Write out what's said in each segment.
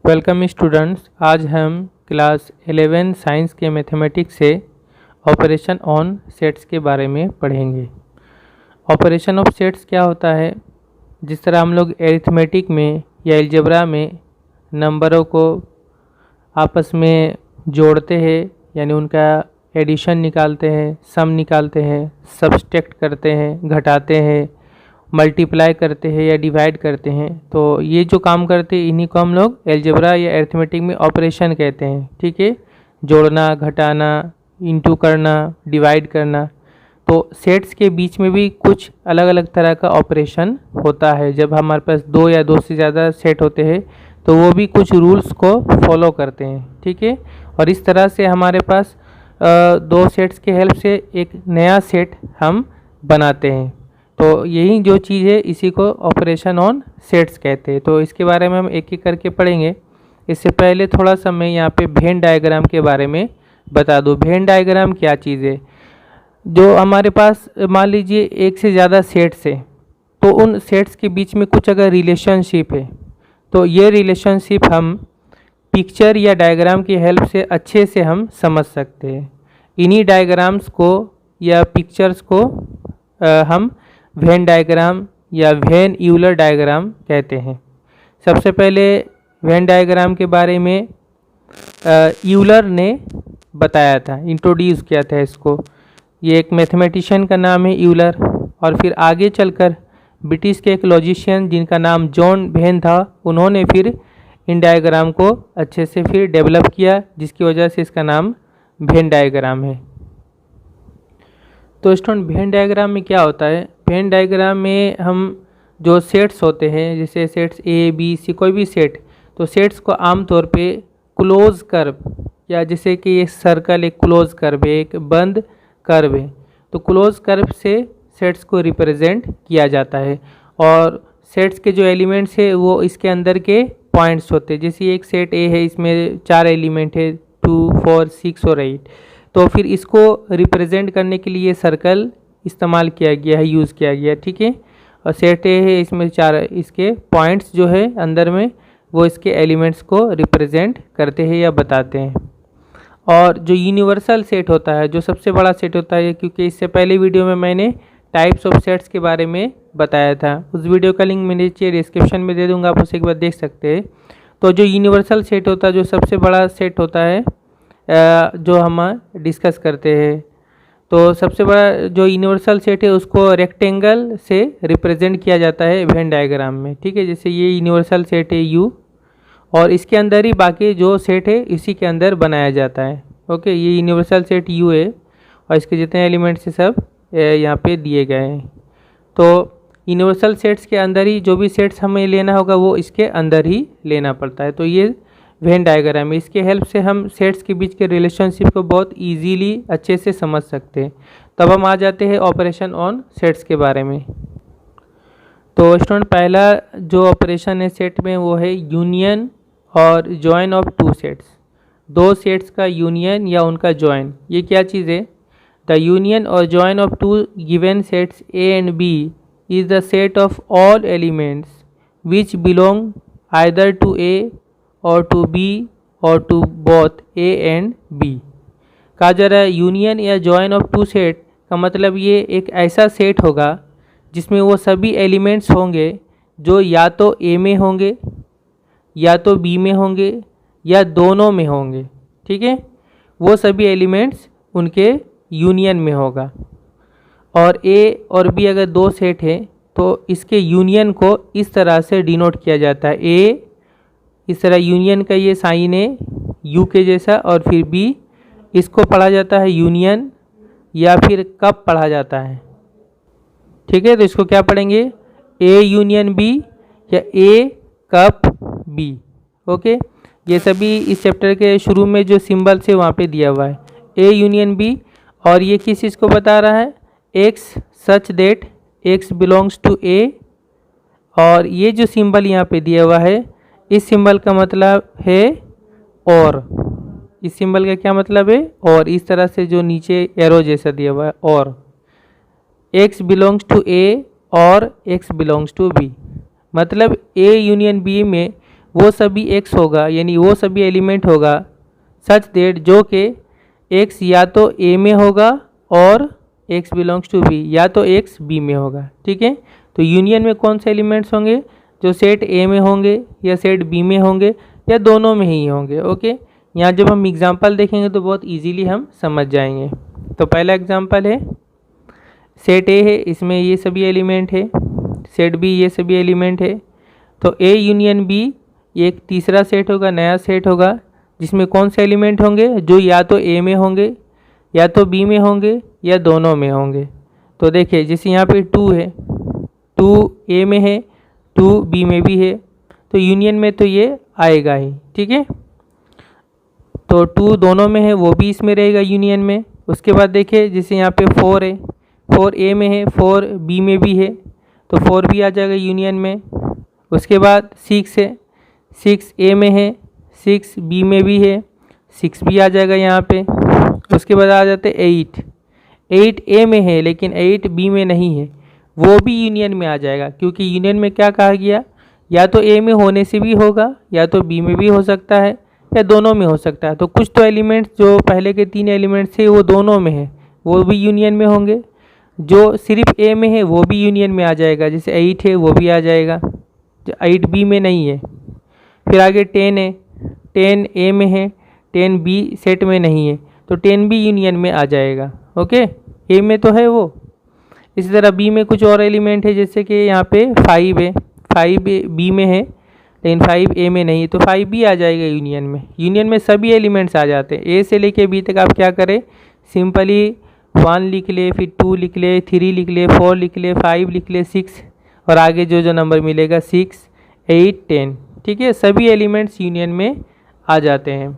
Welcome students. आज हम class 11 science के मैथमेटिक्स से ऑपरेशन ऑन सेट्स के बारे में पढ़ेंगे। ऑपरेशन ऑफ सेट्स क्या होता है? जिस तरह हम लोग एरिथमेटिक में या अलजेब्रा में नंबरों को आपस में जोड़ते हैं, यानी उनका एडिशन निकालते हैं, सम निकालते हैं, सब्सट्रैक्ट करते हैं, घटाते हैं, मल्टीप्लाई करते हैं या डिवाइड करते हैं, तो ये जो काम करते हैं इन्हीं को हम लोग अलजेब्रा या अरिथमेटिक में ऑपरेशन कहते हैं। ठीक है, जोड़ना, घटाना, इंटू करना, डिवाइड करना। तो सेट्स के बीच में भी कुछ अलग अलग तरह का ऑपरेशन होता है। जब हमारे पास दो या दो से ज़्यादा सेट होते हैं तो वो भी कुछ रूल्स को फॉलो करते हैं। ठीक है, और इस तरह से हमारे पास दो सेट्स के हेल्प से एक नया सेट हम बनाते हैं। तो यही जो चीज़ है इसी को ऑपरेशन ऑन सेट्स कहते हैं। तो इसके बारे में हम एक एक करके पढ़ेंगे। इससे पहले थोड़ा सा मैं यहाँ पे वेन डायग्राम के बारे में बता दूँ। वेन डायग्राम क्या चीज़ है? जो हमारे पास मान लीजिए एक से ज़्यादा सेट्स है, तो उन सेट्स के बीच में कुछ अगर रिलेशनशिप है तो ये रिलेशनशिप हम पिक्चर या डायग्राम की हेल्प से अच्छे से हम समझ सकते हैं। इन्हीं डायग्राम्स को या पिक्चर्स को हम वेन डायग्राम या वेन यूलर डायग्राम कहते हैं। सबसे पहले वेन डायग्राम के बारे में यूलर ने बताया था, इंट्रोड्यूस किया था इसको। ये एक मैथमेटिशियन का नाम है यूलर, और फिर आगे चलकर ब्रिटिश के एक लॉजिशियन जिनका नाम जॉन वेन था, उन्होंने फिर इन डायग्राम को अच्छे से फिर डेवलप किया, जिसकी वजह से इसका नाम वेन डायग्राम है। तो स्टूडेंट, वेन डायग्राम में क्या होता है? वेन डायग्राम में हम जो सेट्स होते हैं, जैसे सेट्स ए बी सी, कोई भी सेट, तो सेट्स को आमतौर पे क्लोज कर्व, या जैसे कि ये सर्कल एक क्लोज कर्व है, एक बंद कर्व है, तो क्लोज कर्व से सेट्स को रिप्रेजेंट किया जाता है। और सेट्स के जो एलिमेंट्स है वो इसके अंदर के पॉइंट्स होते हैं। जैसे एक सेट ए है, इसमें 4 एलिमेंट है, 2, 4, 6 और 8, तो फिर इसको रिप्रेजेंट करने के लिए सर्कल इस्तेमाल किया गया है, यूज़ किया गया। ठीक है, और सेट ए है, इसमें 4 इसके पॉइंट्स जो है अंदर में वो इसके एलिमेंट्स को रिप्रेजेंट करते हैं या बताते हैं। और जो यूनिवर्सल सेट होता है, जो सबसे बड़ा सेट होता है, क्योंकि इससे पहले वीडियो में मैंने टाइप्स ऑफ सेट्स के बारे में बताया था, उस वीडियो का लिंक मैं नीचे डिस्क्रिप्शन में दे दूंगा, आप उसे एक बार देख सकते हैं। तो जो यूनिवर्सल सेट होता है, जो सबसे बड़ा सेट होता है जो हम डिस्कस करते हैं, तो सबसे बड़ा जो यूनिवर्सल सेट है उसको रेक्टेंगल से रिप्रेजेंट किया जाता है वेन डायग्राम में। ठीक है, जैसे ये यूनिवर्सल सेट है यू, और इसके अंदर ही बाकी जो सेट है इसी के अंदर बनाया जाता है। ओके, ये यूनिवर्सल सेट यू है और इसके जितने एलिमेंट्स हैं सब यहाँ पे दिए गए हैं। तो यूनिवर्सल सेट्स के अंदर ही जो भी सेट्स हमें लेना होगा वो इसके अंदर ही लेना पड़ता है। तो ये वेन डायग्राम है, इसके हेल्प से हम सेट्स के बीच के रिलेशनशिप को बहुत इजीली अच्छे से समझ सकते हैं। तब हम आ जाते हैं ऑपरेशन ऑन सेट्स के बारे में। तो स्टूडेंट, पहला जो ऑपरेशन है सेट में वो है union or join of two sets. दो सेट्स का यूनियन या उनका जॉइन, ये क्या चीज़ है? The union or join of two given sets A and B is the set of all elements which belong either to A or to B or to both A and B. कहा जा रहा है union या join of to set का मतलब ये एक ऐसा सेट होगा जिसमें वो सभी एलिमेंट्स होंगे जो या तो ए में होंगे, या तो बी में होंगे, या दोनों में होंगे। ठीक है, वो सभी एलिमेंट्स उनके यूनियन में होगा। और ए और बी अगर दो सेट हैं तो इसके यूनियन को इस तरह से डिनोट किया जाता है। ए इस तरह यूनियन का ये साइन है यू के जैसा, और फिर बी इसको पढ़ा जाता है यूनियन या फिर कप पढ़ा जाता है। ठीक है, तो इसको क्या पढ़ेंगे? ए यूनियन बी या ए कप बी। ओके, ये सभी इस चैप्टर के शुरू में जो सिंबल से वहाँ पे दिया हुआ है, ए यूनियन बी। और ये किस चीज़ को बता रहा है? X such that X belongs to A. और ये जो सिंबल यहाँ पे दिया हुआ है, इस सिंबल का मतलब है और। इस सिंबल का क्या मतलब है? और। इस तरह से जो नीचे एरो जैसा दिया हुआ है और, एक्स बिलोंग्स टू ए और एक्स बिलोंग्स टू बी, मतलब ए यूनियन बी में वो सभी x होगा, यानी वो सभी एलिमेंट होगा सच दैट जो कि x या तो A में होगा और x बिलोंग्स टू B, या तो x B में होगा। ठीक है, तो यूनियन में कौन से एलिमेंट्स होंगे? जो सेट A में होंगे या सेट B में होंगे या दोनों में ही होंगे। ओके, यहाँ जब हम एग्जांपल देखेंगे तो बहुत इजीली हम समझ जाएंगे। तो पहला एग्जांपल है, सेट A है, इसमें ये सभी एलिमेंट है, सेट B ये सभी एलिमेंट है। तो A यूनियन B ये एक तीसरा सेट होगा, नया सेट होगा, जिसमें कौन से एलिमेंट होंगे? जो या तो A में होंगे या तो B में होंगे या दोनों में होंगे। तो देखिए जैसे यहाँ पे 2 है, 2 A में है, 2 B में भी है, तो यूनियन में तो ये आएगा ही। ठीक है, तो 2 दोनों में है, वो भी इसमें रहेगा यूनियन में। उसके बाद देखिए जैसे यहाँ पे 4 है, 4 A में है, 4 B में भी है, तो 4 भी आ जाएगा यूनियन में। उसके बाद 6 है, 6 A में है, 6 B में भी है, 6 भी आ जाएगा यहाँ पे। उसके बाद आ जाते 8, 8 A में है लेकिन 8 B में नहीं है, वो भी यूनियन में आ जाएगा, क्योंकि यूनियन में क्या कहा गया? या तो A में होने से भी होगा या तो B में भी हो सकता है या दोनों में हो सकता है। तो कुछ तो एलिमेंट्स जो पहले के 3 एलिमेंट्स थे वो दोनों में है, वो भी यूनियन में होंगे। जो सिर्फ A में है वो भी यूनियन में आ जाएगा, जैसे 8 है वो भी आ जाएगा, जो 8 B में नहीं है। फिर आगे 10 है, 10 A में है, 10 B सेट में नहीं है, तो 10 भी यूनियन में आ जाएगा। ओके, A में तो है वो। इसी तरह B में कुछ और एलिमेंट है, जैसे कि यहाँ पे 5 है, 5 B में है लेकिन 5 A में नहीं है, तो 5 भी आ जाएगा यूनियन में। यूनियन में सभी एलिमेंट्स आ जाते हैं। A से लेके B तक आप क्या करें? सिंपली 1 लिख ले, फिर 2 लिख ले, 3 लिख ले, 4 लिख ले, 5 लिख ले, 6 और आगे जो जो नंबर मिलेगा 6, 8, 10। ठीक है, सभी एलिमेंट्स यूनियन में आ जाते हैं।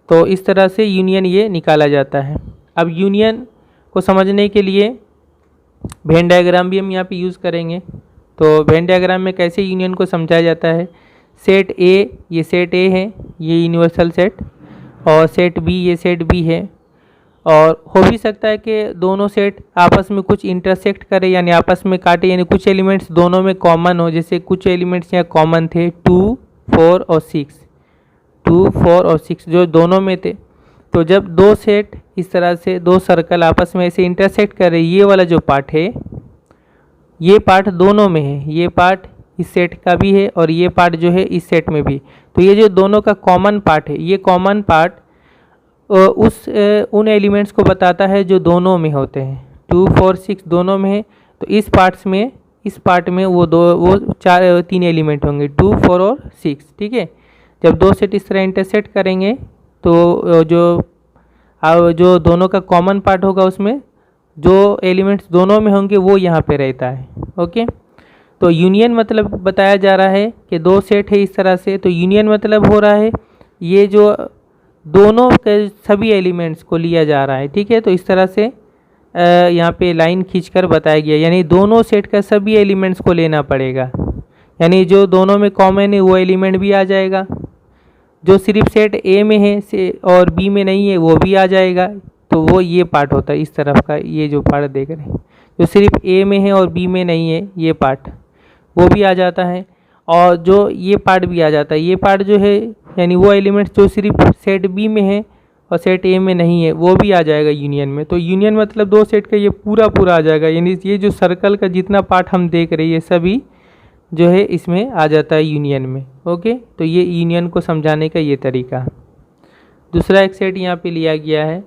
तो इस तरह से यूनियन ये निकाला जाता है। अब यूनियन को समझने के लिए वेन डायग्राम भी हम यहाँ पे यूज़ करेंगे। तो वेन डायग्राम में कैसे यूनियन को समझाया जाता है? सेट A, ये सेट A है, ये यूनिवर्सल सेट, और सेट B ये सेट B है। और हो भी सकता है कि दोनों सेट आपस में कुछ इंटरसेक्ट करे, यानी आपस में काटे, यानी कुछ एलिमेंट्स दोनों में कॉमन हो। जैसे कुछ एलिमेंट्स यहाँ कॉमन थे 2, 4 और 6, 2, 4 और 6 जो दोनों में थे। तो जब दो सेट इस तरह से दो सर्कल आपस में ऐसे इंटरसेक्ट करे, ये वाला जो पार्ट है ये पार्ट दोनों में है, ये पार्ट इस सेट का भी है और ये पार्ट जो है इस सेट में भी। तो ये जो दोनों का कॉमन पार्ट है, ये कॉमन पार्ट उन एलिमेंट्स को बताता है जो दोनों में होते हैं। 2, 4, 6 दोनों में है, तो इस पार्ट में वो 3 एलिमेंट होंगे, 2, 4 और 6। ठीक है, जब दो सेट इस तरह इंटरसेक्ट करेंगे तो जो दोनों का कॉमन पार्ट होगा उसमें जो एलिमेंट्स दोनों में होंगे वो यहाँ पे रहता है। ओके, तो यूनियन मतलब बताया जा रहा है कि दो सेट है इस तरह से, तो यूनियन मतलब हो रहा है ये जो दोनों के सभी एलिमेंट्स को लिया जा रहा है। ठीक है, तो इस तरह से यहाँ पे लाइन खींचकर बताया गया, यानी दोनों सेट का सभी एलिमेंट्स को लेना पड़ेगा, यानी जो दोनों में कॉमन है वो एलिमेंट भी आ जाएगा, जो सिर्फ सेट A में है और B में नहीं है वो भी आ जाएगा। तो वो ये पार्ट होता है इस तरफ का, ये जो पार्ट देख रहे हैं जो सिर्फ A में है और B में नहीं है, ये पार्ट वो भी आ जाता है, और जो ये पार्ट भी आ जाता है। ये पार्ट जो है यानी वो एलिमेंट्स जो सिर्फ सेट B में है और सेट A में नहीं है वो भी आ जाएगा यूनियन में। तो यूनियन मतलब दो सेट का ये पूरा आ जाएगा, यानी ये जो सर्कल का जितना पार्ट हम देख रहे हैं ये सभी जो है इसमें आ जाता है यूनियन में। ओके, तो ये यूनियन को समझाने का ये तरीका। दूसरा एक सेट यहाँ पे लिया गया है,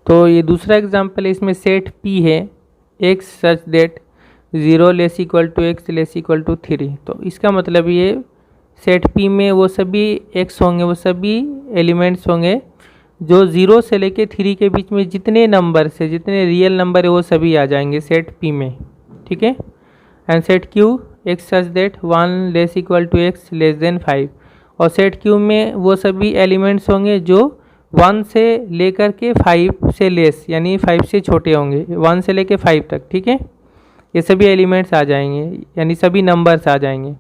तो ये दूसरा एग्जांपल है, इसमें सेट P है, x such that 0 less equal to x less equal to 3। तो इसका मतलब ये सेट P में वो सभी x होंगे, वो सभी एलिमेंट्स होंगे जो 0 से लेके 3 के बीच में जितने नंबर से जितने रियल नंबर है वो सभी आ जाएंगे सेट P में। ठीक है, and set Q x such that 1 less equal to x less than 5, और सेट Q में वो सभी एलिमेंट्स होंगे जो 1 से लेकर के 5 से लेस, यानी 5 से छोटे होंगे, 1 से लेके 5 तक। ठीक है, ये सभी एलिमेंट्स आ जाएंगे, यानी सभी नंबर्स आ जाएंगे।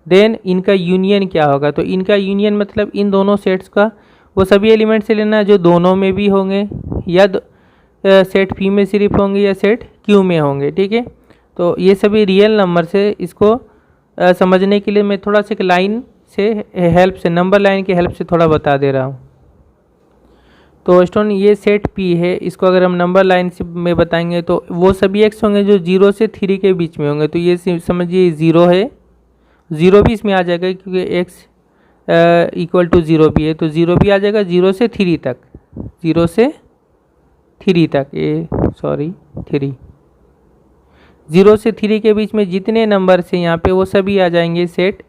देन इनका यूनियन क्या होगा? तो इनका यूनियन मतलब इन दोनों सेट्स का वो सभी एलिमेंट्स से लेना जो दोनों में भी होंगे, या सेट P में सिर्फ होंगे या सेट Q में होंगे। ठीक है, तो ये सभी रियल नंबर से इसको समझने के लिए मैं थोड़ा सा एक लाइन से हेल्प से, नंबर लाइन की हेल्प से थोड़ा बता दे रहा हूँ। तो स्टूडेंट ये सेट P है, इसको अगर हम नंबर लाइन से में बताएंगे तो वो सभी एक्स होंगे जो 0 से 3 के बीच में होंगे। तो ये समझिए 0 है, 0 भी इसमें आ जाएगा क्योंकि x इक्वल टू 0 भी है, तो 0 भी आ जाएगा 0 से 3 तक, 0 से 3 तक, 3, 0 से 3 के बीच में जितने नंबर से यहाँ पे वो सभी आ जाएंगे सेट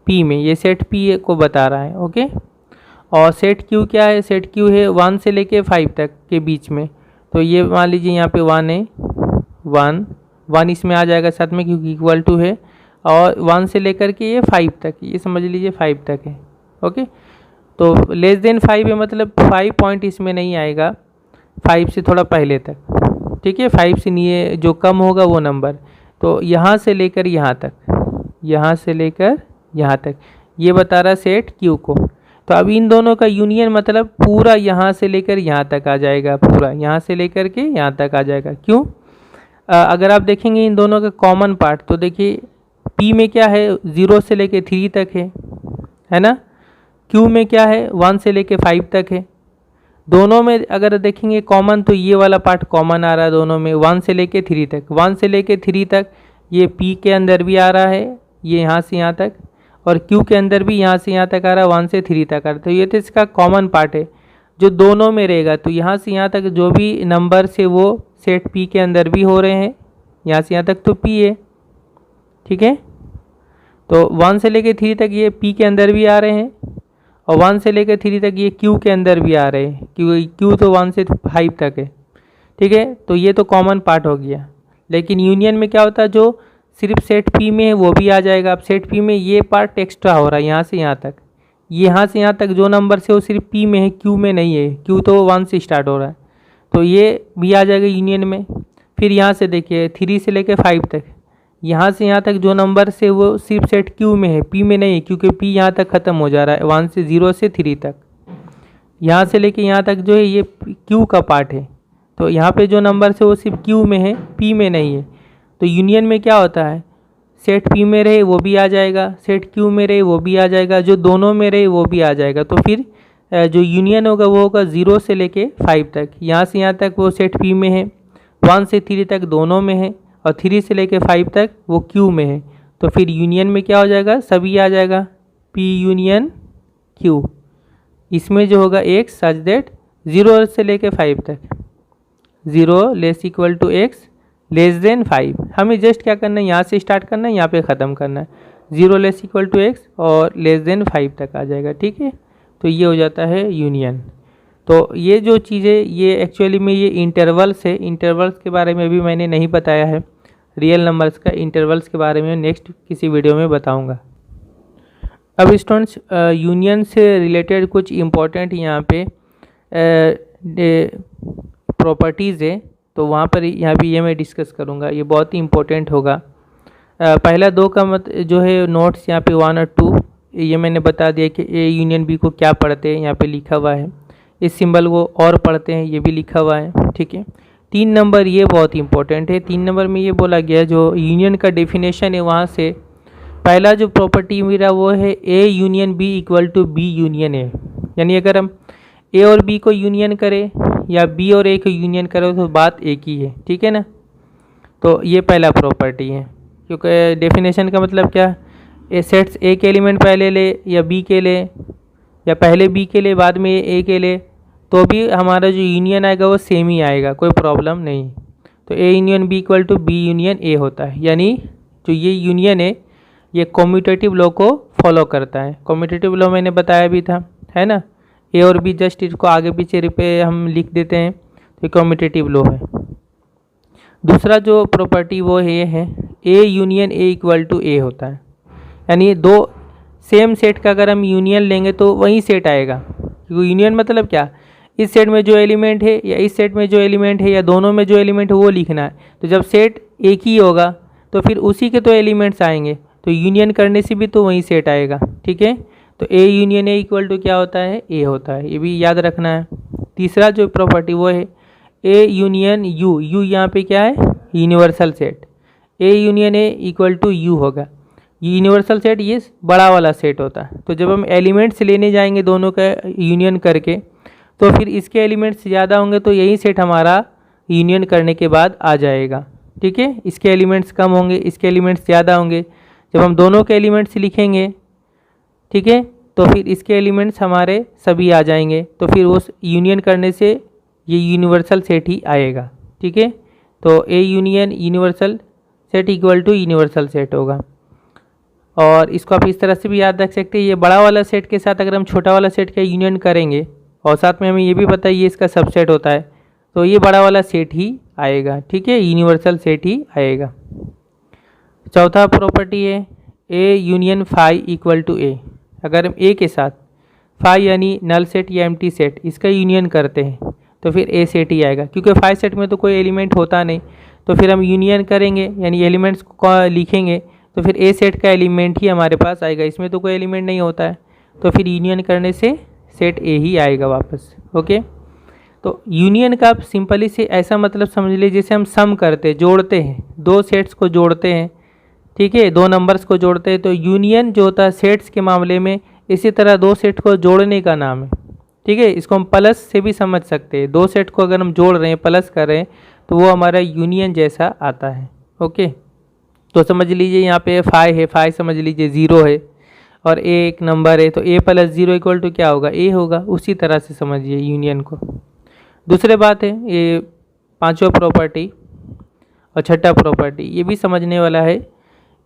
P में। ये सेट P को बता रहा है। ओके, और सेट Q क्या है? सेट Q है 1 से लेके 5 तक के बीच में। तो ये मान लीजिए यहाँ पे 1 है, 1 इसमें आ जाएगा साथ में क्योंकि इक्वल टू है, और 1 से लेकर के ये 5 तक, ये समझ लीजिए 5 तक है। ओके, तो लेस देन 5 है मतलब 5 पॉइंट इसमें नहीं आएगा, 5 से थोड़ा पहले तक, ठीक है। 5 से नहीं, जो कम होगा वो नंबर। तो यहाँ से लेकर यहाँ तक, यहाँ से लेकर यहाँ तक, ये बता रहा सेट Q को। तो अब इन दोनों का यूनियन मतलब पूरा यहाँ से लेकर यहाँ तक आ जाएगा, पूरा यहाँ से लेकर के यहाँ तक आ जाएगा। क्यों? अगर आप देखेंगे इन दोनों का कॉमन पार्ट, तो देखिए P में क्या है? 0 से लेके 3 तक है ना। Q में क्या है? 1 से लेके 5 तक है। दोनों में अगर देखेंगे कॉमन, तो ये वाला पार्ट कॉमन आ रहा है दोनों में, 1 से लेके 3 तक, 1 से लेके 3 तक ये P के अंदर भी आ रहा है, ये यहाँ से यहाँ तक, और Q के अंदर भी यहाँ से यहाँ तक आ रहा है, 1 से 3 तक आ रहा है। तो ये तो इसका कॉमन पार्ट है जो दोनों में रहेगा। तो यहाँ से यहाँ तक जो भी नंबर से वो सेट P के अंदर भी हो रहे हैं, यहाँ से यहाँ तक तो P है, ठीक है। तो 1 से लेके 3 तक ये P के अंदर भी आ रहे हैं, और 1 से लेकर 3 तक ये Q के अंदर भी आ रहे हैं, क्योंकि Q तो 1 से 5 तक है, ठीक है। तो ये तो कॉमन पार्ट हो गया। लेकिन यूनियन में क्या होता है? जो सिर्फ सेट P में है वो भी आ जाएगा। अब सेट P में ये पार्ट एक्स्ट्रा हो रहा है, यहाँ से यहाँ तक, यहाँ से यहाँ तक जो नंबर से वो सिर्फ P में है, Q में नहीं है। Q तो 1 से स्टार्ट हो रहा है, तो ये भी आ जाएगा यूनियन में। फिर यहाँ से देखिए 3 से लेकर 5 तक, यहाँ से यहाँ तक जो नंबर से वो सिर्फ सेट Q में है, P में नहीं है, क्योंकि P यहाँ तक ख़त्म हो जा रहा है, 1 से 0 से 3 तक। यहाँ से लेके यहाँ तक जो है ये Q का पार्ट है। तो यहाँ पे जो नंबर से वो सिर्फ Q में है, P में नहीं है। तो यूनियन में क्या होता है? सेट P में रहे वो भी आ जाएगा, सेट Q में रहे वो भी आ जाएगा, जो दोनों में रहे वो भी आ जाएगा। तो फिर जो यूनियन होगा वो होगा 0 से लेके 5 तक। यहाँ से यहाँ तक वो सेट P में है, 1 से 3 तक दोनों में है, और 3 से लेके 5 तक वो Q में है। तो फिर यूनियन में क्या हो जाएगा? सभी आ जाएगा, P यूनियन Q। इसमें जो होगा x सच दैट 0 से लेके 5 तक, 0 less equal to x less than 5। हमें जस्ट क्या करना है? यहाँ से स्टार्ट करना है, यहाँ पे ख़त्म करना है। 0 लेस इक्वल टू x और लेस देन 5 तक आ जाएगा, ठीक है। तो ये हो जाता है यूनियन। तो ये जो चीज़ें, ये एक्चुअली में ये इंटरवल्स है। इंटरवल्स के बारे में अभी मैंने नहीं बताया है, रियल नंबर्स का इंटरवल्स के बारे में नेक्स्ट किसी वीडियो में बताऊंगा। अब स्टूडेंट्स यूनियन से रिलेटेड कुछ इम्पोर्टेंट यहाँ पे प्रॉपर्टीज़ है, तो वहाँ पर यहाँ भी ये मैं डिस्कस करूँगा, ये बहुत ही इम्पोर्टेंट होगा। पहला 2 का मत जो है नोट्स यहाँ पे 1 और 2, ये मैंने बता दिया कि ए यूनियन बी को क्या पढ़ते हैं, यहाँ पे लिखा हुआ है। इस सिंबल को और पढ़ते हैं, ये भी लिखा हुआ है, ठीक है। 3 नंबर ये बहुत इंपॉर्टेंट है। 3 नंबर में ये बोला गया जो यूनियन का डेफिनेशन है, वहाँ से पहला जो प्रॉपर्टी मेरा वो है A union B equal to B union A. यानी अगर हम ए और बी को यूनियन करें या बी और ए को यूनियन करें तो बात एक ही है, ठीक है ना। तो ये पहला प्रॉपर्टी है, क्योंकि डेफिनेशन का मतलब क्या? ए सेट्स ए के एलिमेंट पहले ले या बी के ले, या पहले बी के ले बाद में ए के ले, तो भी हमारा जो यूनियन आएगा वो सेम ही आएगा, कोई प्रॉब्लम नहीं। तो A union B equal to B union A होता है। यानी जो ये यूनियन है ये कम्यूटेटिव लॉ को फॉलो करता है। कम्यूटेटिव लॉ मैंने बताया भी था, है ना। ए और बी जस्ट इसको आगे पीछे पे हम लिख देते हैं, तो कम्यूटेटिव लॉ है। दूसरा जो प्रॉपर्टी वो ये है A union A equal to A होता है। यानी 2 सेम सेट का अगर हम यूनियन लेंगे तो वही सेट आएगा। क्योंकि यूनियन मतलब क्या? इस सेट में जो एलिमेंट है या इस सेट में जो एलिमेंट है या दोनों में जो एलिमेंट है वो लिखना है। तो जब सेट एक ही होगा तो फिर उसी के तो एलिमेंट्स आएंगे, तो यूनियन करने से भी तो वही सेट आएगा, ठीक है। तो A union A equal to क्या होता है? ए होता है, ये भी याद रखना है। तीसरा जो प्रॉपर्टी वो है ए यूनियन यू। यू यहाँ पे क्या है? Universal set. A union A equal to U होगा। यूनिवर्सल सेट ये बड़ा वाला सेट होता है। तो जब हम एलिमेंट्स लेने जाएंगे दोनों का यूनियन करके, तो फिर इसके एलिमेंट्स ज़्यादा होंगे तो यही सेट हमारा यूनियन करने के बाद आ जाएगा। ठीक है, इसके एलिमेंट्स कम होंगे, इसके एलिमेंट्स ज़्यादा होंगे। जब हम दोनों के एलिमेंट्स लिखेंगे, ठीक है, तो फिर इसके एलिमेंट्स हमारे सभी आ जाएंगे, तो फिर उस यूनियन करने से ये यूनिवर्सल सेट ही आएगा। ठीक है, तो A union universal set equal to universal set होगा। और इसको आप इस तरह से भी याद रख सकते हैं, ये बड़ा वाला सेट के साथ अगर हम छोटा वाला सेट का यूनियन करेंगे और साथ में हमें ये भी पता है ये इसका सबसेट होता है, तो ये बड़ा वाला सेट ही आएगा। ठीक है, यूनिवर्सल सेट ही आएगा। चौथा प्रॉपर्टी है A union phi equal to A. अगर हम ए के साथ फाई यानी नल सेट या एम्प्टी सेट इसका यूनियन करते हैं तो फिर ए सेट ही आएगा, क्योंकि फाई सेट में तो कोई एलिमेंट होता नहीं। तो फिर हम यूनियन करेंगे यानी एलिमेंट्स को लिखेंगे तो फिर ए सेट का एलिमेंट ही हमारे पास आएगा, इसमें तो कोई एलिमेंट नहीं होता है, तो फिर यूनियन करने से सेट ए ही आएगा वापस। ओके, तो यूनियन का आप सिंपली से ऐसा मतलब समझ लीजिए जैसे हम सम करते जोड़ते हैं, दो सेट्स को जोड़ते हैं। ठीक है, दो नंबर्स को जोड़ते हैं, तो यूनियन जो होता है सेट्स के मामले में इसी तरह दो सेट को जोड़ने का नाम है। ठीक है, इसको हम प्लस से भी समझ सकते हैं, दो सेट को अगर हम जोड़ रहे हैं प्लस कर रहे हैं तो वो हमारा यूनियन जैसा आता है। ओके, तो समझ लीजिए यहाँ पे फाई है, फाई समझ लीजिए 0 है और ए एक नंबर है, तो ए प्लस 0 इक्वल टू क्या होगा, ए होगा। उसी तरह से समझिए यूनियन को। दूसरी बात है ये पांचवा प्रॉपर्टी और छठा प्रॉपर्टी, ये भी समझने वाला है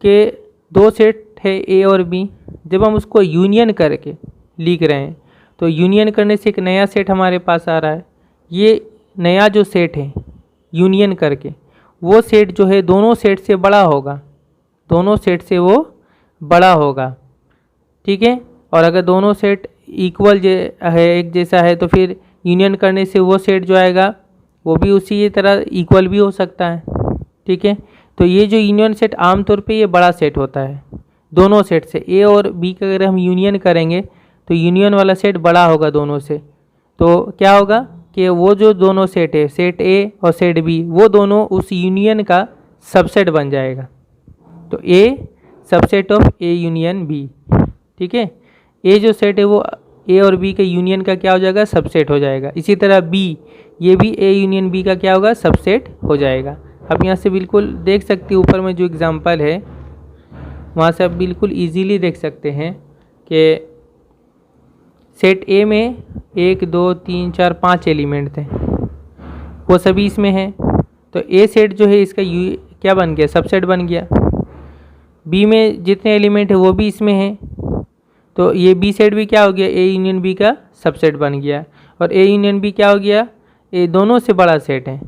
कि दो सेट है ए और बी, जब हम उसको यूनियन करके लिख रहे हैं तो यूनियन करने से एक नया सेट हमारे पास आ रहा है। ये नया जो सेट है यूनियन करके वो सेट जो है दोनों सेट से बड़ा होगा, दोनों सेट से वो बड़ा होगा। ठीक है, और अगर दोनों सेट इक्वल है, एक जैसा है, तो फिर यूनियन करने से वो सेट जो आएगा वो भी उसी तरह इक्वल भी हो सकता है। ठीक है, तो ये जो यूनियन सेट आमतौर पे ये बड़ा सेट होता है। दोनों सेट से ए और बी का अगर हम यूनियन करेंगे तो यूनियन वाला सेट बड़ा होगा दोनों से, तो क्या होगा कि वो जो दोनों सेट है, सेट ए और सेट बी, वो दोनों उस यूनियन का सबसेट बन जाएगा। तो A subset of A union B. ठीक है, ए जो सेट है वो ए और बी के यूनियन का क्या हो जाएगा, सबसेट हो जाएगा। इसी तरह बी, ये भी ए यूनियन बी का क्या होगा, सबसेट हो जाएगा। आप यहाँ से बिल्कुल देख सकते हैं, ऊपर में जो एग्जांपल है वहाँ से आप बिल्कुल इजीली देख सकते हैं कि सेट ए में 1 2 3 4 5 एलिमेंट थे, वो सभी इसमें हैं। तो ए सेट जो है इसका क्या बन गया, सबसेट बन गया। बी में जितने एलिमेंट है वो भी इसमें हैं, तो ये बी सेट भी क्या हो गया, ए यूनियन बी का सबसेट बन गया। और ए यूनियन बी क्या हो गया, ये दोनों से बड़ा सेट है,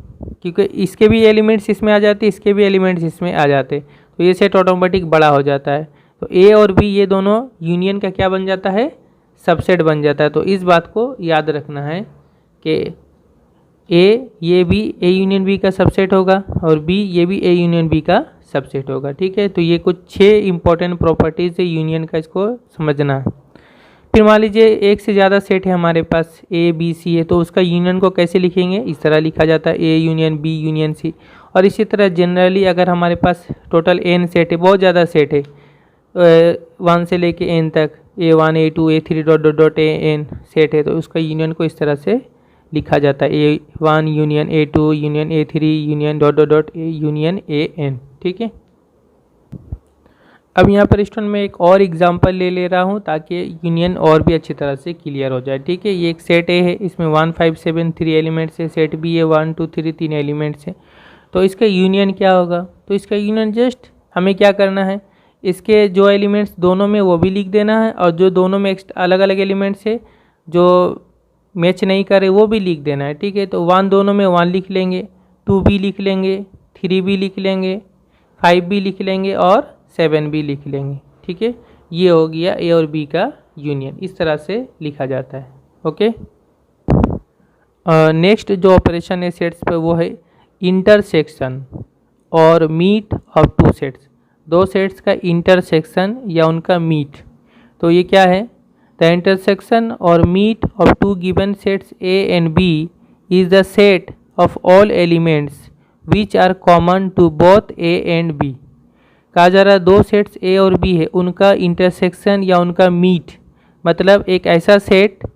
क्योंकि इसके भी एलिमेंट्स इसमें आ जाते, इसके भी एलिमेंट्स इसमें आ जाते, तो ये सेट ऑटोमेटिक बड़ा हो जाता है। तो ए और बी ये दोनों यूनियन का क्या बन जाता है, सबसेट बन जाता है। तो इस बात को याद रखना है कि ए ये भी ए यूनियन बी का सबसेट होगा और बी ये भी ए यूनियन बी का सबसेट होगा। ठीक है, तो ये कुछ 6 इंपॉर्टेंट प्रॉपर्टीज़ है यूनियन का, इसको समझना है। फिर मान लीजिए एक से ज़्यादा सेट है हमारे पास, ए बी सी है, तो उसका यूनियन को कैसे लिखेंगे, इस तरह लिखा जाता है, A union B union C. और इसी तरह जनरली अगर हमारे पास टोटल एन सेट है, बहुत ज़्यादा सेट है, 1 से लेके एन तक, A1 A2 A3 dot dot dot n set है, तो उसका यूनियन को इस तरह से लिखा जाता है, A1 union A2 union A3 union dot dot dot union AN। ठीक है, अब यहाँ पर स्टूडेंट मैं एक और एग्जांपल ले रहा हूँ ताकि यूनियन और भी अच्छी तरह से क्लियर हो जाए। ठीक है, ये एक सेट ए है, इसमें 1 5 7 3 एलिमेंट्स है, सेट बी है 1 2 3 3 एलिमेंट्स है। तो इसका यूनियन क्या होगा, तो इसका यूनियन जस्ट हमें क्या करना है, इसके जो एलिमेंट्स दोनों में वो भी लिख देना है, और जो दोनों में अलग अलग एलिमेंट्स है जो मैच नहीं करे वो भी लिख देना है। ठीक है, तो 1 दोनों में 1 लिख लेंगे, 2 भी लिख लेंगे, 3 भी लिख लेंगे, 5 भी लिख लेंगे और 7 भी लिख लेंगे। ठीक है, ये हो गया ए और बी का यूनियन, इस तरह से लिखा जाता है। ओके, नेक्स्ट जो ऑपरेशन है सेट्स पे वो है इंटरसेक्शन और मीट ऑफ 2 सेट्स, 2 सेट्स का इंटरसेक्शन या उनका मीट। तो ये क्या है, द इंटरसेक्शन और meet of 2 given sets A and B is the set of all elements which are common to both A and B. कहा जा रहा है दो सेट्स ए और बी है, उनका इंटरसेक्शन या उनका मीट, मतलब एक ऐसा सेट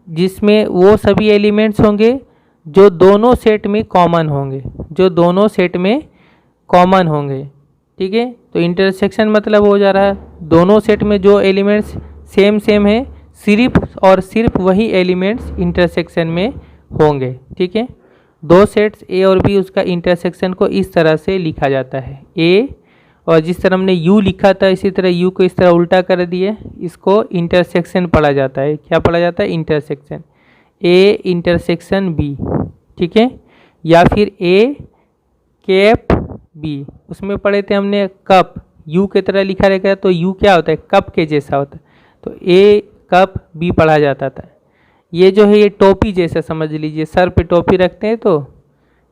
जिसमें वो सभी एलिमेंट्स होंगे जो दोनों सेट में कॉमन होंगे, जो दोनों सेट में कॉमन होंगे। ठीक है, तो इंटरसेक्शन मतलब हो जा रहा है दोनों सेट में जो एलिमेंट्स सेम सेम है, सिर्फ और सिर्फ वही एलिमेंट्स इंटरसेक्शन में होंगे। ठीक है, दो सेट्स ए और बी, उसका इंटरसेक्शन को इस तरह से लिखा जाता है ए, और जिस तरह हमने यू लिखा था इसी तरह यू को इस तरह उल्टा कर दिए, इसको इंटरसेक्शन पढ़ा जाता है। क्या पढ़ा जाता है? इंटरसेक्शन। ए इंटरसेक्शन बी, ठीक है, या फिर ए कैप बी। उसमें पढ़े थे हमने कप, यू की तरह लिखा रहेगा तो यू क्या होता है? कप के जैसा होता है, तो ए कप बी पढ़ा जाता था। ये जो है ये टोपी जैसा समझ लीजिए, सर पे टोपी रखते हैं तो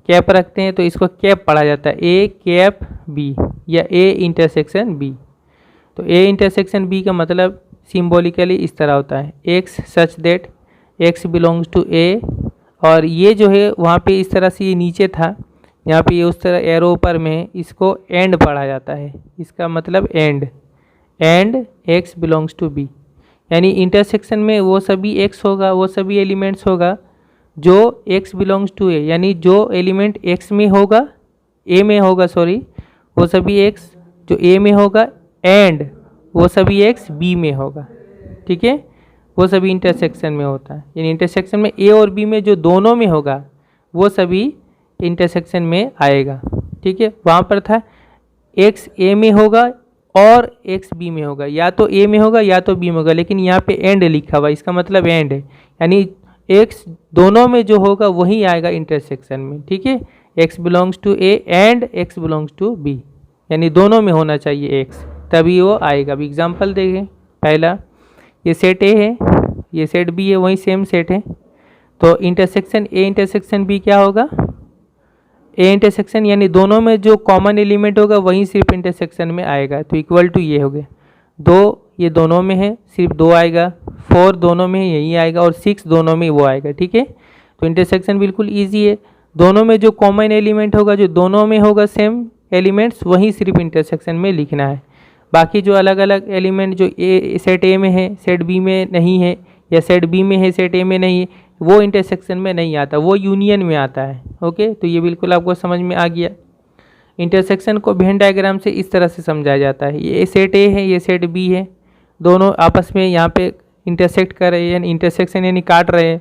कैप रखते हैं, तो इसको कैप पढ़ा जाता है, ए कैप बी या ए इंटरसेक्शन बी। तो ए इंटरसेक्शन बी का मतलब सिंबॉलिकली इस तरह होता है, X such that x belongs to A, और ये जो है वहाँ पे इस तरह से ये नीचे था, यहाँ पे ये उस तरह एरो ऊपर में, इसको एंड पढ़ा जाता है, इसका मतलब and, and x belongs to B, यानी इंटरसेक्शन में वो सभी एक्स होगा, वो सभी एलिमेंट्स होगा जो x बिलोंग्स टू ए, यानी जो एलिमेंट x में होगा, a में होगा सॉरी, वो सभी x जो a में होगा, एंड वो सभी x b में होगा। ठीक है, वो सभी इंटरसेक्शन में होता है, यानी इंटरसेक्शन में a और b में जो दोनों में होगा वो सभी इंटरसेक्शन में आएगा। ठीक है, वहाँ पर था x a में होगा और x b में होगा, या तो a में होगा या तो b में होगा, लेकिन यहाँ पे एंड लिखा हुआ, इसका मतलब एंड है, यानी x दोनों में जो होगा वही आएगा इंटरसेक्शन में। ठीक है, x belongs to a and x belongs to b, यानी दोनों में होना चाहिए x, तभी वो आएगा। अब एग्जांपल देखें, पहला ये सेट a है, ये सेट b है, वही सेम सेट है, तो इंटरसेक्शन a इंटरसेक्शन b क्या होगा? a इंटरसेक्शन यानी दोनों में जो कॉमन एलिमेंट होगा वही सिर्फ इंटरसेक्शन में आएगा, तो इक्वल टू ये हो गया, 2 ये दोनों में है सिर्फ 2 आएगा, 4 दोनों में यही आएगा, और 6 दोनों में वो आएगा। ठीक है, तो इंटरसेक्शन बिल्कुल इजी है, दोनों में जो कॉमन एलिमेंट होगा, जो दोनों में होगा सेम एलिमेंट्स, वही सिर्फ इंटरसेक्शन में लिखना है। बाकी जो अलग अलग एलिमेंट जो सेट ए में है सेट बी में नहीं है, या सेट बी में है सेट ए में नहीं है, वो इंटरसेक्शन में नहीं आता, वो यूनियन में आता है। ओके, तो ये बिल्कुल आपको समझ में आ गया। इंटरसेक्शन को वेन डायग्राम से इस तरह से समझाया जाता है, ये सेट ए है, ये सेट बी है, दोनों आपस में यहाँ पे इंटरसेक्ट कर रहे हैं, इंटरसेक्शन यानी काट रहे हैं,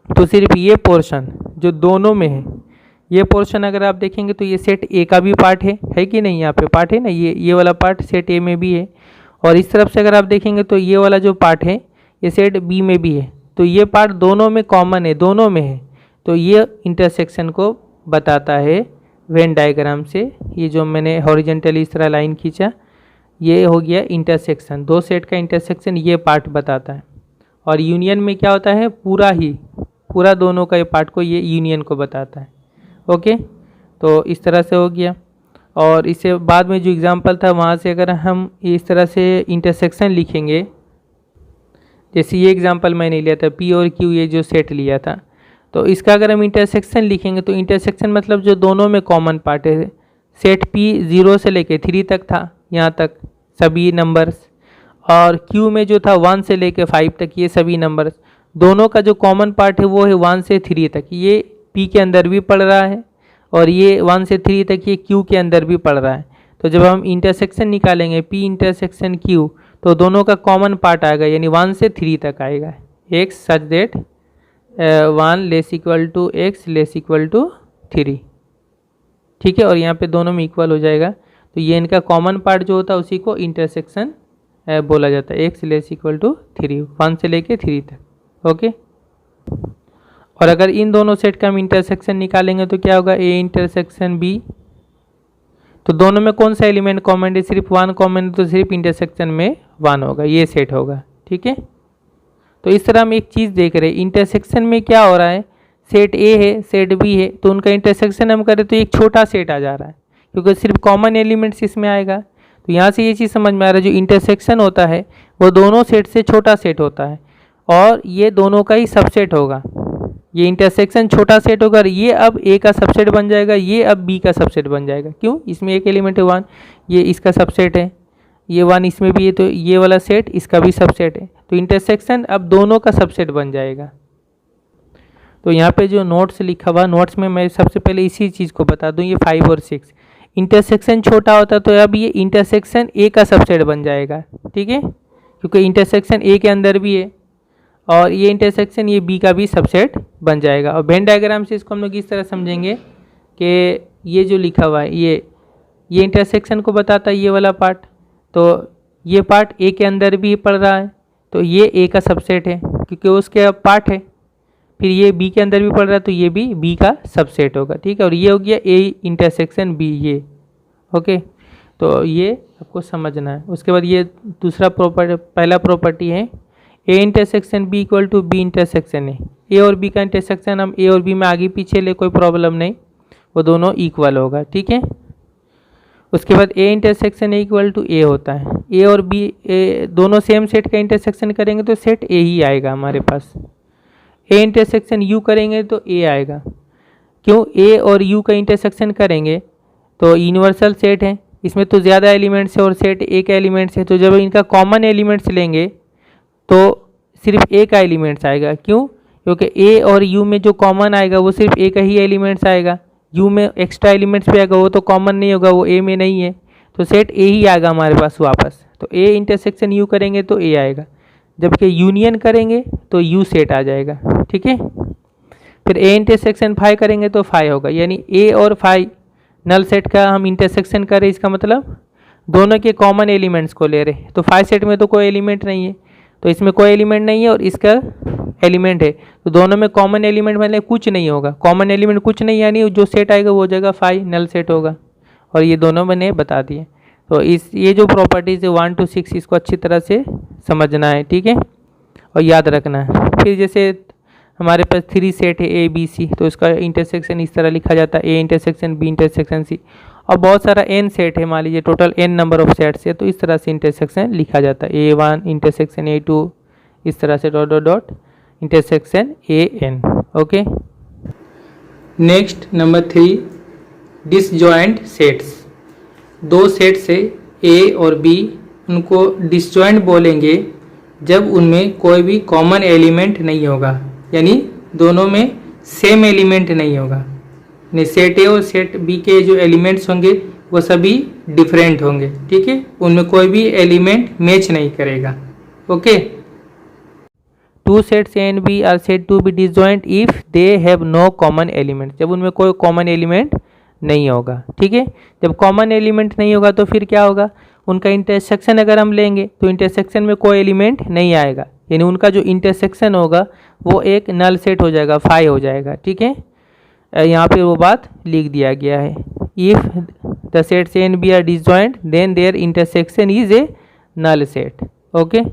तो सिर्फ ये पोर्शन जो दोनों में है, ये पोर्शन अगर आप देखेंगे तो ये सेट ए का भी पार्ट है कि नहीं? यहाँ पे पार्ट है ना, ये वाला पार्ट सेट ए में भी है, और इस तरफ से अगर आप देखेंगे तो ये वाला जो पार्ट है ये सेट बी में भी है, तो ये पार्ट दोनों में कॉमन है, दोनों में है, तो ये इंटरसेक्शन को बताता है वेन डायग्राम से। ये जो मैंने हॉरिजेंटली इस तरह लाइन खींचा, ये हो गया इंटरसेक्शन, दो सेट का इंटरसेक्शन ये पार्ट बताता है। और यूनियन में क्या होता है? पूरा दोनों का ये पार्ट को ये यूनियन को बताता है। ओके, तो इस तरह से हो गया। और इससे बाद में जो एग्जांपल था वहाँ से अगर हम इस तरह से इंटरसेक्शन लिखेंगे, जैसे ये एग्जांपल मैंने लिया था P और Q, ये जो सेट लिया था, तो इसका अगर हम इंटरसेक्शन लिखेंगे तो इंटरसेक्शन मतलब जो दोनों में कॉमन पार्ट है, सेट P 0 से लेके 3 तक था, यहाँ तक सभी नंबर्स, और Q में जो था 1 से लेके 5 तक, ये सभी नंबर्स, दोनों का जो कॉमन पार्ट है वो है 1 से 3 तक, ये P के अंदर भी पढ़ रहा है और ये 1 से 3 तक ये Q के अंदर भी पढ़ रहा है। तो जब हम इंटरसेक्शन निकालेंगे P इंटरसेक्शन Q, तो दोनों का कॉमन पार्ट आएगा, यानी 1 से 3 तक आएगा, x such that 1 less equal to x less equal to 3। ठीक है, और यहाँ पे दोनों में इक्वल हो जाएगा, तो ये इनका कॉमन पार्ट जो होता है उसी को इंटरसेक्शन बोला जाता है, x लेस इक्वल टू 3, 1 से लेके 3 तक। ओके, और अगर इन दोनों सेट का हम इंटरसेक्शन निकालेंगे तो क्या होगा? a इंटरसेक्शन b, तो दोनों में कौन सा एलिमेंट कॉमन है? सिर्फ 1 कॉमन है, तो सिर्फ इंटरसेक्शन में 1 होगा, ये सेट होगा। ठीक है, तो इस तरह हम एक चीज़ देख रहे हैं, इंटरसेक्शन में क्या हो रहा है, सेट ए है सेट बी है, तो उनका इंटरसेक्शन हम करें तो एक छोटा सेट आ जा रहा है, क्योंकि सिर्फ कॉमन एलिमेंट्स इसमें आएगा। तो यहाँ से ये चीज़ समझ में आ रहा है, जो इंटरसेक्शन होता है वो दोनों सेट से छोटा सेट होता है, और ये दोनों का ही सबसेट होगा, ये इंटरसेक्शन छोटा सेट होगा और ये अब ए का सबसेट बन जाएगा, ये अब बी का सबसेट बन जाएगा। क्यों? इसमें एक एलिमेंट है 1, ये इसका सबसेट है, ये 1 इसमें भी है, तो ये वाला सेट इसका भी सबसेट है, तो इंटरसेक्शन अब दोनों का सबसेट बन जाएगा। तो यहाँ पे जो नोट्स लिखा हुआ, नोट्स में मैं सबसे पहले इसी चीज़ को बता दूँ, ये 5 और 6 इंटरसेक्शन छोटा होता तो अब ये इंटरसेक्शन ए का सबसेट बन जाएगा, ठीक है, क्योंकि इंटरसेक्शन ए के अंदर भी है और ये इंटरसेक्शन ये बी का भी सबसेट बन जाएगा। और वेन डायग्राम से इसको हम लोग इस तरह समझेंगे कि ये जो लिखा हुआ है ये इंटरसेक्शन को बताता है, ये वाला पार्ट, तो ये पार्ट ए के अंदर भी पड़ रहा है, तो ये ए का सबसेट है क्योंकि उसके पार्ट है। फिर ये बी के अंदर भी पड़ रहा है, तो ये भी बी का सबसेट होगा, ठीक है। और ये हो गया ए इंटरसेक्शन बी, ये ओके, तो ये आपको समझना है। उसके बाद ये दूसरा प्रॉपर्टी, पहला प्रॉपर्टी है A intersection B equal to B intersection A और बी का इंटरसेक्शन हम ए और बी में आगे पीछे ले, कोई प्रॉब्लम नहीं, वो दोनों इक्वल होगा, ठीक है। उसके बाद A intersection A equal to A होता है, ए और बी दोनों सेम सेट का इंटरसेक्शन करेंगे तो सेट ए ही आएगा हमारे पास। ए इंटरसेक्शन यू करेंगे तो ए आएगा। क्यों? ए और यू का इंटरसेक्शन करेंगे तो यूनिवर्सल सेट है, इसमें तो ज़्यादा एलिमेंट्स है और सेट ए का एलिमेंट्स है, तो जब इनका कॉमन एलिमेंट्स लेंगे तो सिर्फ ए का एलिमेंट्स आएगा। क्यों? क्योंकि ए और यू में जो कॉमन आएगा वो सिर्फ ए का ही एलिमेंट्स आएगा, यू में एक्स्ट्रा एलिमेंट्स भी आएगा वो तो कॉमन नहीं होगा, वो ए में नहीं है, तो सेट ए ही आएगा हमारे पास वापस। तो ए इंटरसेक्शन यू करेंगे तो ए आएगा, जबकि यूनियन करेंगे तो यू सेट आ जाएगा, ठीक है। फिर ए इंटरसेक्शन फाई करेंगे तो फाई होगा, यानी ए और फाई नल सेट का हम इंटरसेक्शन करें, इसका मतलब दोनों के कॉमन एलिमेंट्स को ले रहे। तो फाई सेट में तो कोई एलिमेंट नहीं है, तो इसमें कोई एलिमेंट नहीं है और इसका एलिमेंट है, तो दोनों में कॉमन एलिमेंट मतलब कुछ नहीं होगा, कॉमन एलिमेंट कुछ नहीं, यानी जो सेट आएगा वो हो जाएगा फाई, नल सेट होगा। और ये दोनों मैंने बता दिए। तो ये जो प्रॉपर्टीज़ है 1 to 6 इसको अच्छी तरह से समझना है, ठीक है, और याद रखना है। फिर जैसे हमारे पास 3 सेट है ए बी सी, तो इसका इंटरसेक्शन इस तरह लिखा जाता है, A intersection B intersection C. और बहुत सारा एन सेट है, मान लीजिए total n number of sets है, तो इस तरह से इंटरसेक्शन लिखा जाता है, A1 इंटरसेक्शन A2, इस तरह से dot dot dot intersection AN, okay. Next number 3, disjoint sets. दो सेट से ए और बी, उनको डिसजॉइंट बोलेंगे जब उनमें कोई भी कॉमन एलिमेंट नहीं होगा, यानी दोनों में सेम एलिमेंट नहीं होगा, यानी सेट ए और सेट बी के जो एलिमेंट्स होंगे वो सभी डिफरेंट होंगे, ठीक है, उनमें कोई भी एलिमेंट मैच नहीं करेगा, okay. Two sets A and B are said to be disjoint if they have no common element, जब उनमें कोई कॉमन एलिमेंट नहीं होगा, ठीक है। जब कॉमन एलिमेंट नहीं होगा तो फिर क्या होगा, उनका इंटरसेक्शन अगर हम लेंगे तो इंटरसेक्शन में कोई एलिमेंट नहीं आएगा, यानी उनका जो इंटरसेक्शन होगा वो एक नल सेट हो जाएगा, फाई हो जाएगा, ठीक है। यहाँ पे वो बात लिख दिया गया है, if the sets A and B are disjoint then their intersection is a null set, okay.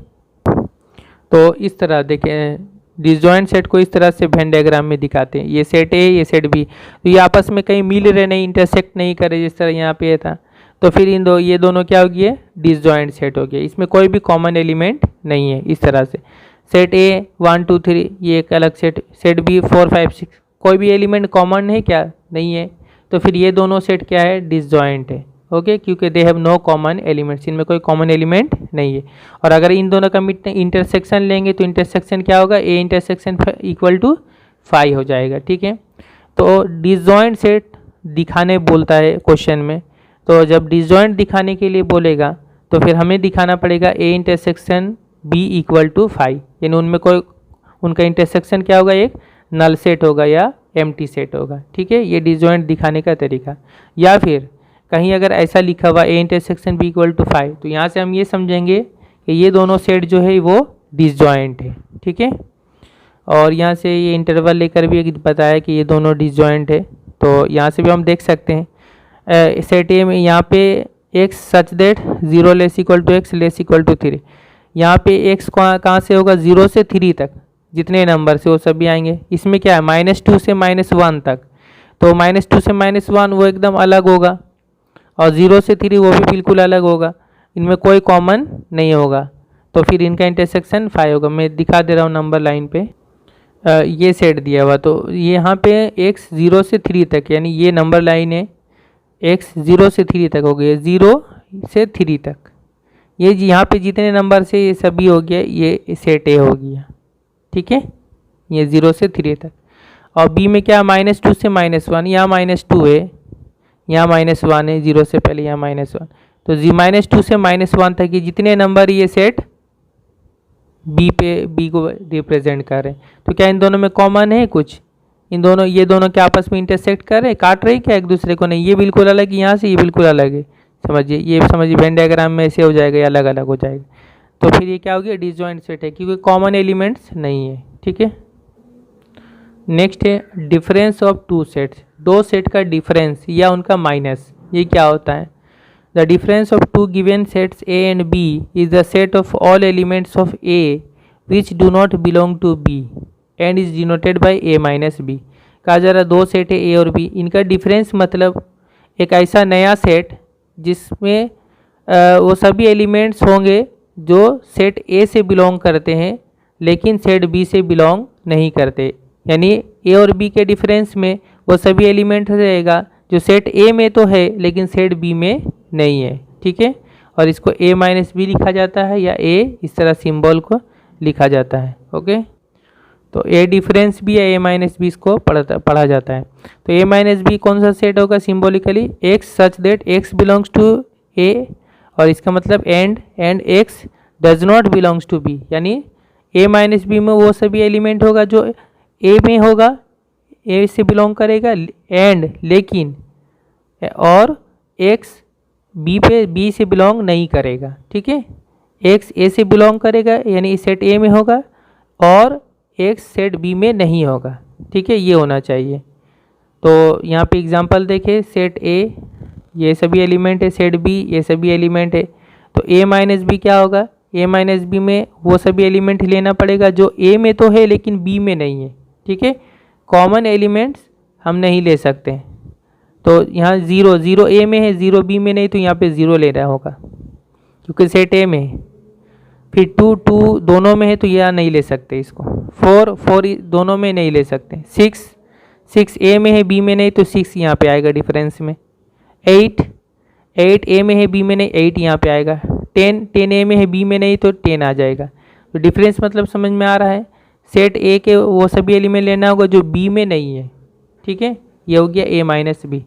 तो इस तरह देखें, डिसजॉइंट सेट को इस तरह से वेन डायग्राम में दिखाते हैं, ये सेट ए ये सेट बी, तो ये आपस में कहीं मिल रहे नहीं, इंटरसेक्ट नहीं करे, जिस तरह यहाँ पे था, तो फिर ये दोनों क्या हो गए, डिसजॉइंट सेट हो गए, इसमें कोई भी कॉमन एलिमेंट नहीं है। इस तरह से सेट ए 1 2 3 ये एक अलग सेट, सेट बी 4 5 6 कोई भी एलिमेंट कॉमन है क्या, नहीं है, तो फिर ये दोनों सेट क्या है, डिसजॉइंट है, ओके, क्योंकि they have no common elements, इनमें कोई कॉमन एलिमेंट नहीं है। और अगर इन दोनों का इंटरसेक्शन लेंगे तो इंटरसेक्शन क्या होगा, A intersection equal to phi हो जाएगा, ठीक है। तो डिसजॉइंट सेट दिखाने बोलता है क्वेश्चन में, तो जब डिसजॉइंट दिखाने के लिए बोलेगा तो फिर हमें दिखाना पड़ेगा A intersection B equal to phi, यानी उनमें कोई उनका इंटरसेक्शन क्या होगा, एक नल सेट होगा या एम्प्टी सेट होगा, ठीक है। ये डिसजॉइंट दिखाने का तरीका। या फिर कहीं अगर ऐसा लिखा हुआ A intersection B equal to phi, तो यहाँ से हम ये समझेंगे कि ये दोनों सेट जो है वो डिसजॉइंट है, ठीक है। और यहाँ से ये इंटरवल लेकर भी बताया कि ये दोनों डिसजॉइंट है, तो यहाँ से भी हम देख सकते हैं सेट ए में यहाँ पे x such that 0 less equal to x less equal to 3, यहाँ पे एक्स कहाँ से होगा, 0 से 3 तक जितने नंबर से वो सभी आएंगे। इसमें क्या है, -2 से -1 तक, तो -2 से -1 वो एकदम अलग होगा, और 0 से 3 वो भी बिल्कुल अलग होगा, इनमें कोई कॉमन नहीं होगा, तो फिर इनका इंटरसेक्शन फाई होगा। मैं दिखा दे रहा हूँ नंबर लाइन पे, ये सेट दिया हुआ, तो ये यहाँ पे x 0 से 3 तक, यानी ये नंबर लाइन है x 0 से 3 तक हो गया, 0 से 3 तक। ये यहाँ पे जितने नंबर से ये सभी हो गया, ये सेट ए हो गया। ठीक है, ये 0 से 3 तक। और बी में क्या, -2 से -1, यहाँ -2 है, यहाँ -1 है, 0 से पहले यहाँ -1, तो -2 से -1 तक ये जितने नंबर ये सेट बी को रिप्रेजेंट कर रहे हैं। तो क्या इन दोनों में कॉमन है कुछ, इन दोनों, ये दोनों क्या आपस में इंटरसेक्ट कर रहे हैं, काट रहे हैं क्या एक दूसरे को? नहीं, ये बिल्कुल अलग, यहाँ से ये बिल्कुल अलग है। समझिए, ये समझिए वेन डायग्राम में ऐसे हो जाएगा या अलग अलग हो जाएगा। तो फिर ये क्या हो गया, डिसजॉइंट सेट है, क्योंकि कॉमन एलिमेंट्स नहीं है। ठीक है, नेक्स्ट है डिफरेंस ऑफ टू सेट्स। दो सेट का डिफरेंस या उनका माइनस, ये क्या होता है? The difference of two given sets A and B is the set of all elements of A which do not belong to B and is denoted by A minus B. कहा जा रहा दो set है ए और B, इनका difference मतलब एक ऐसा नया सेट जिसमें वो सभी एलिमेंट्स होंगे जो सेट ए से बिलोंग करते हैं लेकिन सेट बी से बिलोंग नहीं करते। यानी ए और बी के डिफरेंस में वो सभी एलिमेंट रहेगा जो सेट ए में तो है लेकिन सेट बी में नहीं है। ठीक है, और इसको ए माइनस बी लिखा जाता है या ए इस तरह सिंबल को लिखा जाता है। ओके, तो ए डिफरेंस भी है, ए माइनस बी इसको पढ़ा जाता है। तो ए माइनस बी कौन सा सेट होगा symbolically, x such that x belongs to A, और इसका मतलब and x does not belongs to B. यानी ए माइनस बी में वो सभी एलिमेंट होगा जो ए में होगा, ए से बिलोंग करेगा, एंड लेकिन, और एक्स बी से बिलोंग नहीं करेगा। ठीक है, एक्स ए से बिलोंग करेगा यानी सेट ए में होगा और एक्स सेट बी में नहीं होगा। ठीक है, ये होना चाहिए। तो यहाँ पे एग्जांपल देखें, सेट ए ये सभी एलिमेंट है, सेट बी ये सभी एलिमेंट है, तो ए माइनस बी क्या होगा, ए माइनस बी में वो सभी एलिमेंट लेना पड़ेगा जो ए में तो है लेकिन बी में नहीं है। ठीक है, कॉमन एलिमेंट्स हम नहीं ले सकते, तो यहाँ 0 ए में है, 0 बी में नहीं, तो यहाँ पे 0 ले रहा होगा क्योंकि सेट ए में है। फिर 2 दोनों में है तो यहाँ नहीं ले सकते इसको, 4 दोनों में नहीं ले सकते, 6 ए में है बी में नहीं तो 6 यहाँ पे आएगा डिफरेंस में, 8 ए में है बी में नहीं, 8 यहाँ पे आएगा, 10 ए में है बी में नहीं तो 10 आ जाएगा। तो डिफरेंस मतलब समझ में आ रहा है, सेट ए के वो सभी एलिमेंट लेना होगा जो बी में नहीं है। ठीक है, ये हो गया ए माइनस बी।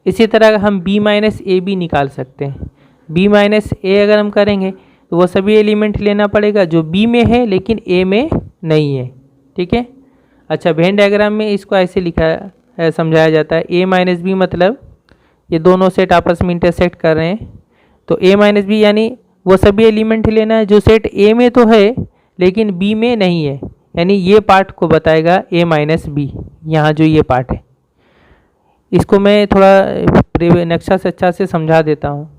इसी तरह हम बी माइनस ए भी निकाल सकते हैं। बी माइनस ए अगर हम करेंगे तो वो सभी एलिमेंट लेना पड़ेगा जो बी में है लेकिन ए में नहीं है। ठीक है, अच्छा वेन डायग्राम में इसको ऐसे लिखा समझाया जाता है, ए माइनस बी मतलब ये दोनों सेट आपस में इंटरसेक्ट कर रहे हैं, तो ए माइनस बी यानी वो सभी एलिमेंट लेना है जो सेट ए में तो है लेकिन बी में नहीं है, यानी ये पार्ट को बताएगा ए माइनस बी। यहाँ जो ये पार्ट है इसको मैं थोड़ा नक्शा से अच्छा से समझा देता हूँ।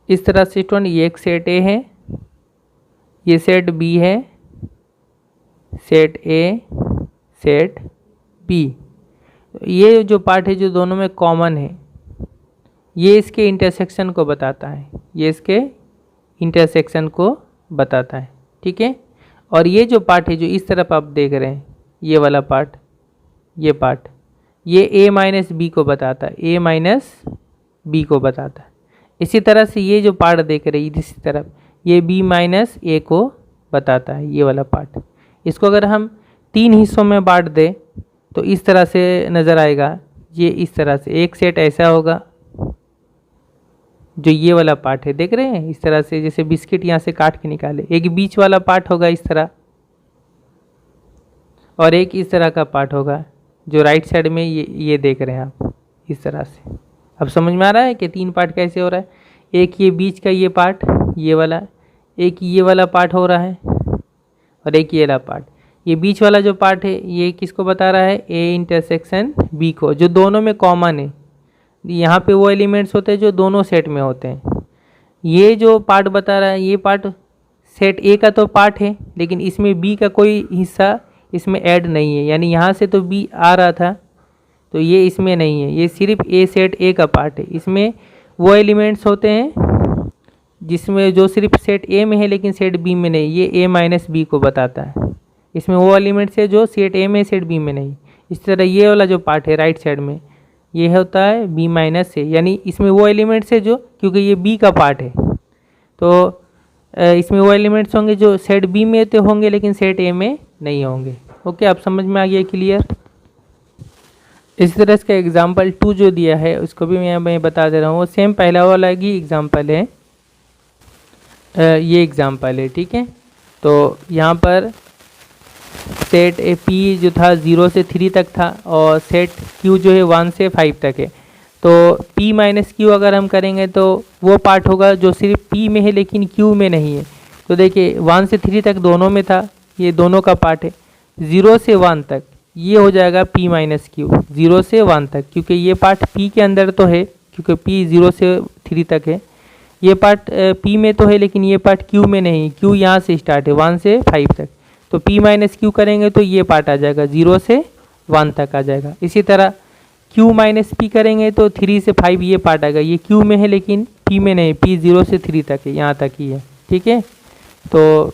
इस तरह से स्टूडेंट ये एक सेट ए है, ये सेट बी है, सेट ए सेट बी, ये जो पार्ट है जो दोनों में कॉमन है ये इसके इंटरसेक्शन को बताता है, ये इसके इंटरसेक्शन को बताता है। ठीक है, और ये जो पार्ट है जो इस तरफ आप देख रहे हैं ये वाला पार्ट, ये पार्ट ये ए माइनस बी को बताता है, ए माइनस बी को बताता है। इसी तरह से ये जो पार्ट देख रहे हैं इसी तरफ ये बी माइनस ए को बताता है, ये वाला पार्ट। इसको अगर हम 3 हिस्सों में बांट दें तो इस तरह से नज़र आएगा, ये इस तरह से एक सेट ऐसा होगा जो ये वाला पार्ट है, देख रहे हैं इस तरह से जैसे बिस्किट यहाँ से काट के निकाले, एक बीच वाला पार्ट होगा इस तरह और एक इस तरह का पार्ट होगा जो राइट साइड में ये देख रहे हैं आप इस तरह से। अब समझ में आ रहा है कि 3 पार्ट कैसे हो रहा है, एक ये बीच का ये पार्ट ये वाला, एक ये वाला पार्ट हो रहा है और एक ये वाला पार्ट। ये बीच वाला जो पार्ट है ये किसको बता रहा है, ए इंटरसेक्शन बी को, जो दोनों में कॉमन है। यहाँ पे वो एलिमेंट्स होते हैं जो दोनों सेट में होते हैं। ये जो पार्ट बता रहा है ये पार्ट सेट ए का तो पार्ट है लेकिन इसमें बी का कोई हिस्सा इसमें ऐड नहीं है, यानी यहाँ से तो बी आ रहा था तो ये इसमें नहीं है, ये सिर्फ ए सेट ए का पार्ट है। इसमें वो एलिमेंट्स होते हैं जिसमें जो सिर्फ सेट ए में है लेकिन सेट बी में नहीं, ये ए माइनस बी को बताता है। इसमें वो एलिमेंट्स है जो सेट ए में सेट बी में नहीं। इस तरह ये वाला जो पार्ट है राइट साइड में ये होता है बी माइनस से, यानी इसमें वो एलिमेंट्स है जो, क्योंकि ये बी का पार्ट है तो इसमें वो एलिमेंट्स होंगे जो सेट बी में तो होंगे लेकिन सेट ए में नहीं होंगे। ओके, आप समझ में आ गया क्लियर। इसी तरह इसका एग्जाम्पल 2 जो दिया है उसको भी मैं बता दे रहा हूँ, वो सेम पहला वाला ही एग्जाम्पल है, ये एग्जाम्पल है। ठीक है, तो यहाँ पर सेट ए पी जो था 0 से 3 तक था और सेट क्यू जो है 1 से 5 तक है। तो p माइनस क्यू अगर हम करेंगे तो वो पार्ट होगा जो सिर्फ p में है लेकिन q में नहीं है। तो देखिए 1 से 3 तक दोनों में था, ये दोनों का पार्ट है। 0 से 1 तक ये हो जाएगा p माइनस क्यू, 0 से 1 तक, क्योंकि ये पार्ट p के अंदर तो है क्योंकि p 0 से 3 तक है। ये पार्ट p में तो है लेकिन ये पार्ट q में नहीं, q यहाँ से स्टार्ट है 1 से 5 तक। तो p माइनस क्यू करेंगे तो ये पार्ट आ जाएगा 0 से 1 तक आ जाएगा। इसी तरह q माइनस पी करेंगे तो 3 से 5 ये पार्ट आएगा, ये q में है लेकिन p में नहीं, p 0 से 3 तक है, यहाँ तक ही है। ठीक है, तो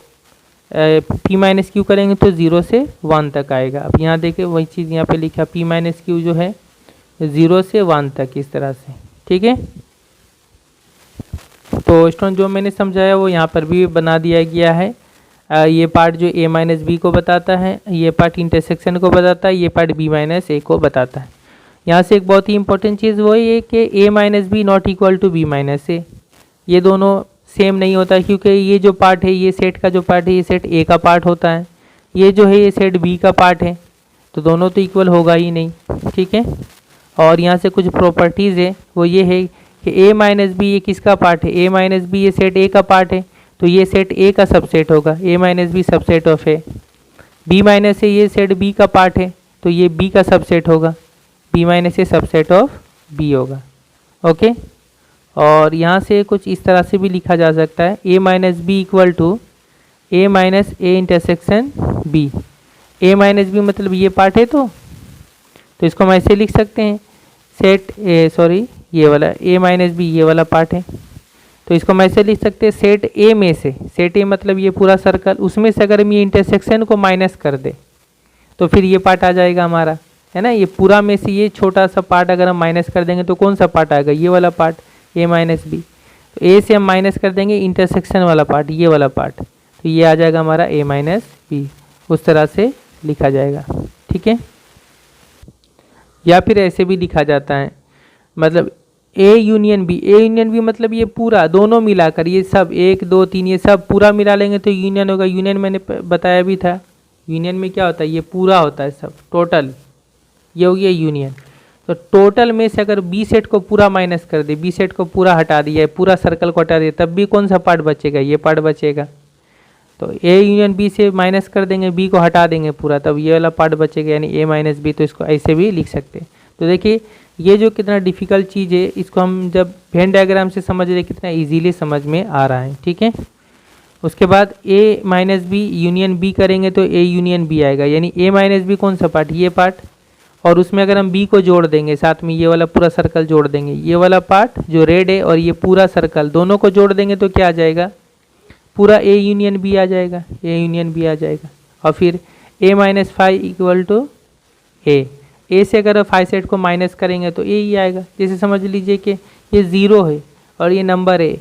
p माइनस क्यू करेंगे तो 0 से 1 तक आएगा। अब यहाँ देखें वही चीज़ यहाँ पे लिखा, p माइनस क्यू जो है 0 से 1 तक इस तरह से। ठीक है, तो स्टूडेंट जो मैंने समझाया वो यहाँ पर भी बना दिया गया है। ये पार्ट जो a माइनस बी को बताता है, ये पार्ट इंटरसेक्शन को बताता है, ये पार्ट b माइनस ए को बताता है। यहाँ से एक बहुत ही इंपॉर्टेंट चीज़ वो ये कि a minus B not equal to b minus A, ये दोनों सेम नहीं होता है, क्योंकि ये जो पार्ट है ये सेट का जो पार्ट है ये सेट a का पार्ट होता है, ये जो है ये सेट b का पार्ट है, तो दोनों तो इक्वल होगा ही नहीं। ठीक है, और यहाँ से कुछ प्रॉपर्टीज़ है वो ये है कि a माइनस बी ये किसका पार्ट है, a माइनस बी ये सेट a का पार्ट है तो ये सेट a का सबसेट होगा, a minus B subset of a। b minus A ये सेट b का पार्ट है तो ये b का सबसेट होगा, b minus A subset of b होगा। ओके, और यहाँ से कुछ इस तरह से भी लिखा जा सकता है, a minus B equal to a minus A intersection b। a minus B मतलब ये पार्ट है तो इसको हम ऐसे लिख सकते हैं, सेट ये वाला a माइनस बी ये वाला पार्ट है तो इसको हम ऐसे लिख सकते हैं, सेट a में से, सेट a मतलब ये पूरा सर्कल, उसमें से अगर हम ये इंटरसेक्शन को माइनस कर दे तो फिर ये पार्ट आ जाएगा हमारा, है ना। ये पूरा में से ये छोटा सा पार्ट अगर हम माइनस कर देंगे तो कौन सा पार्ट आएगा, ये वाला पार्ट a माइनस बी। तो a से हम माइनस कर देंगे इंटरसेक्शन वाला पार्ट, ये वाला पार्ट, तो ये आ जाएगा हमारा a माइनस बी, उस तरह से लिखा जाएगा। ठीक है, या फिर ऐसे भी लिखा जाता है, मतलब a यूनियन बी मतलब ये पूरा दोनों मिलाकर ये सब 1 2 3 ये सब पूरा मिला लेंगे तो यूनियन होगा। यूनियन मैंने बताया भी था, यूनियन में क्या होता है, ये पूरा होता है सब टोटल, ये हो गया यूनियन। तो टोटल में से अगर बी सेट को पूरा माइनस कर दे, बी सेट को पूरा हटा दिया, पूरा सर्कल को हटा दिया, तब भी कौन सा पार्ट बचेगा, ये पार्ट बचेगा। तो ए यूनियन बी से माइनस कर देंगे, बी को हटा देंगे पूरा, तब ये वाला पार्ट बचेगा, यानी ए माइनस बी। तो इसको ऐसे भी लिख सकते हैं। तो देखिए ये जो कितना डिफ़िकल्ट चीज़ है, इसको हम जब वेन डायग्राम से समझ रहे कितना इजीली समझ में आ रहा है। ठीक है, उसके बाद a minus B union b करेंगे तो a यूनियन b आएगा, यानी a माइनस बी कौन सा पार्ट, ये पार्ट, और उसमें अगर हम b को जोड़ देंगे साथ में, ये वाला पूरा सर्कल जोड़ देंगे, ये वाला पार्ट जो रेड है और ये पूरा सर्कल दोनों को जोड़ देंगे तो क्या आ जाएगा, पूरा a यूनियन b आ जाएगा, a यूनियन b आ जाएगा। और फिर a minus 5 equal to a से अगर 5 सेट को माइनस करेंगे तो a ही आएगा। जैसे समझ लीजिए कि ये 0 है और ये नंबर है,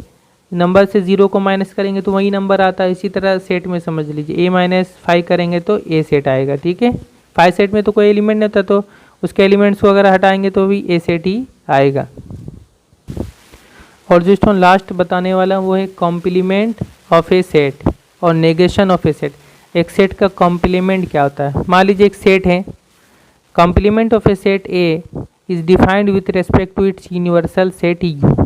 नंबर से 0 को माइनस करेंगे तो वही नंबर आता है। इसी तरह सेट में समझ लीजिए a माइनस 5 करेंगे तो a सेट आएगा। ठीक है, 5 सेट में तो कोई एलिमेंट नहीं होता तो उसके एलिमेंट्स को अगर हटाएंगे तो भी a सेट ही आएगा। और जो स्टूडेंट लास्ट बताने वाला वो है कॉम्प्लीमेंट ऑफ ए सेट और नेगेशन ऑफ ए सेट। एक सेट का कॉम्प्लीमेंट क्या होता है, मान लीजिए एक सेट है, complement of a set A is defined with respect to its universal set U.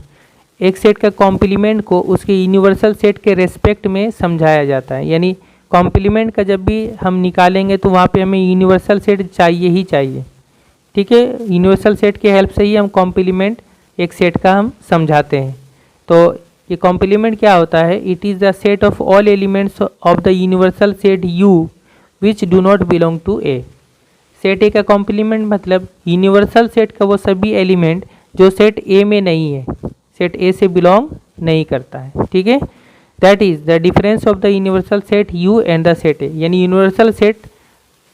एक सेट का कॉम्प्लीमेंट को उसके यूनिवर्सल सेट के रेस्पेक्ट में समझाया जाता है, यानी कॉम्प्लीमेंट का जब भी हम निकालेंगे तो वहाँ पे हमें यूनिवर्सल सेट चाहिए ही चाहिए। ठीक है, यूनिवर्सल सेट के हेल्प से ही हम कॉम्प्लीमेंट एक सेट का हम समझाते हैं। तो ये कॉम्प्लीमेंट क्या होता है, it is the set of all elements of the universal set U which do not belong to A. Set A का कॉम्प्लीमेंट मतलब यूनिवर्सल सेट का वो सभी एलिमेंट जो सेट ए में नहीं है, सेट ए से बिलोंग नहीं करता है। ठीक है, that is the difference of the universal set U and the set A, यानी universal set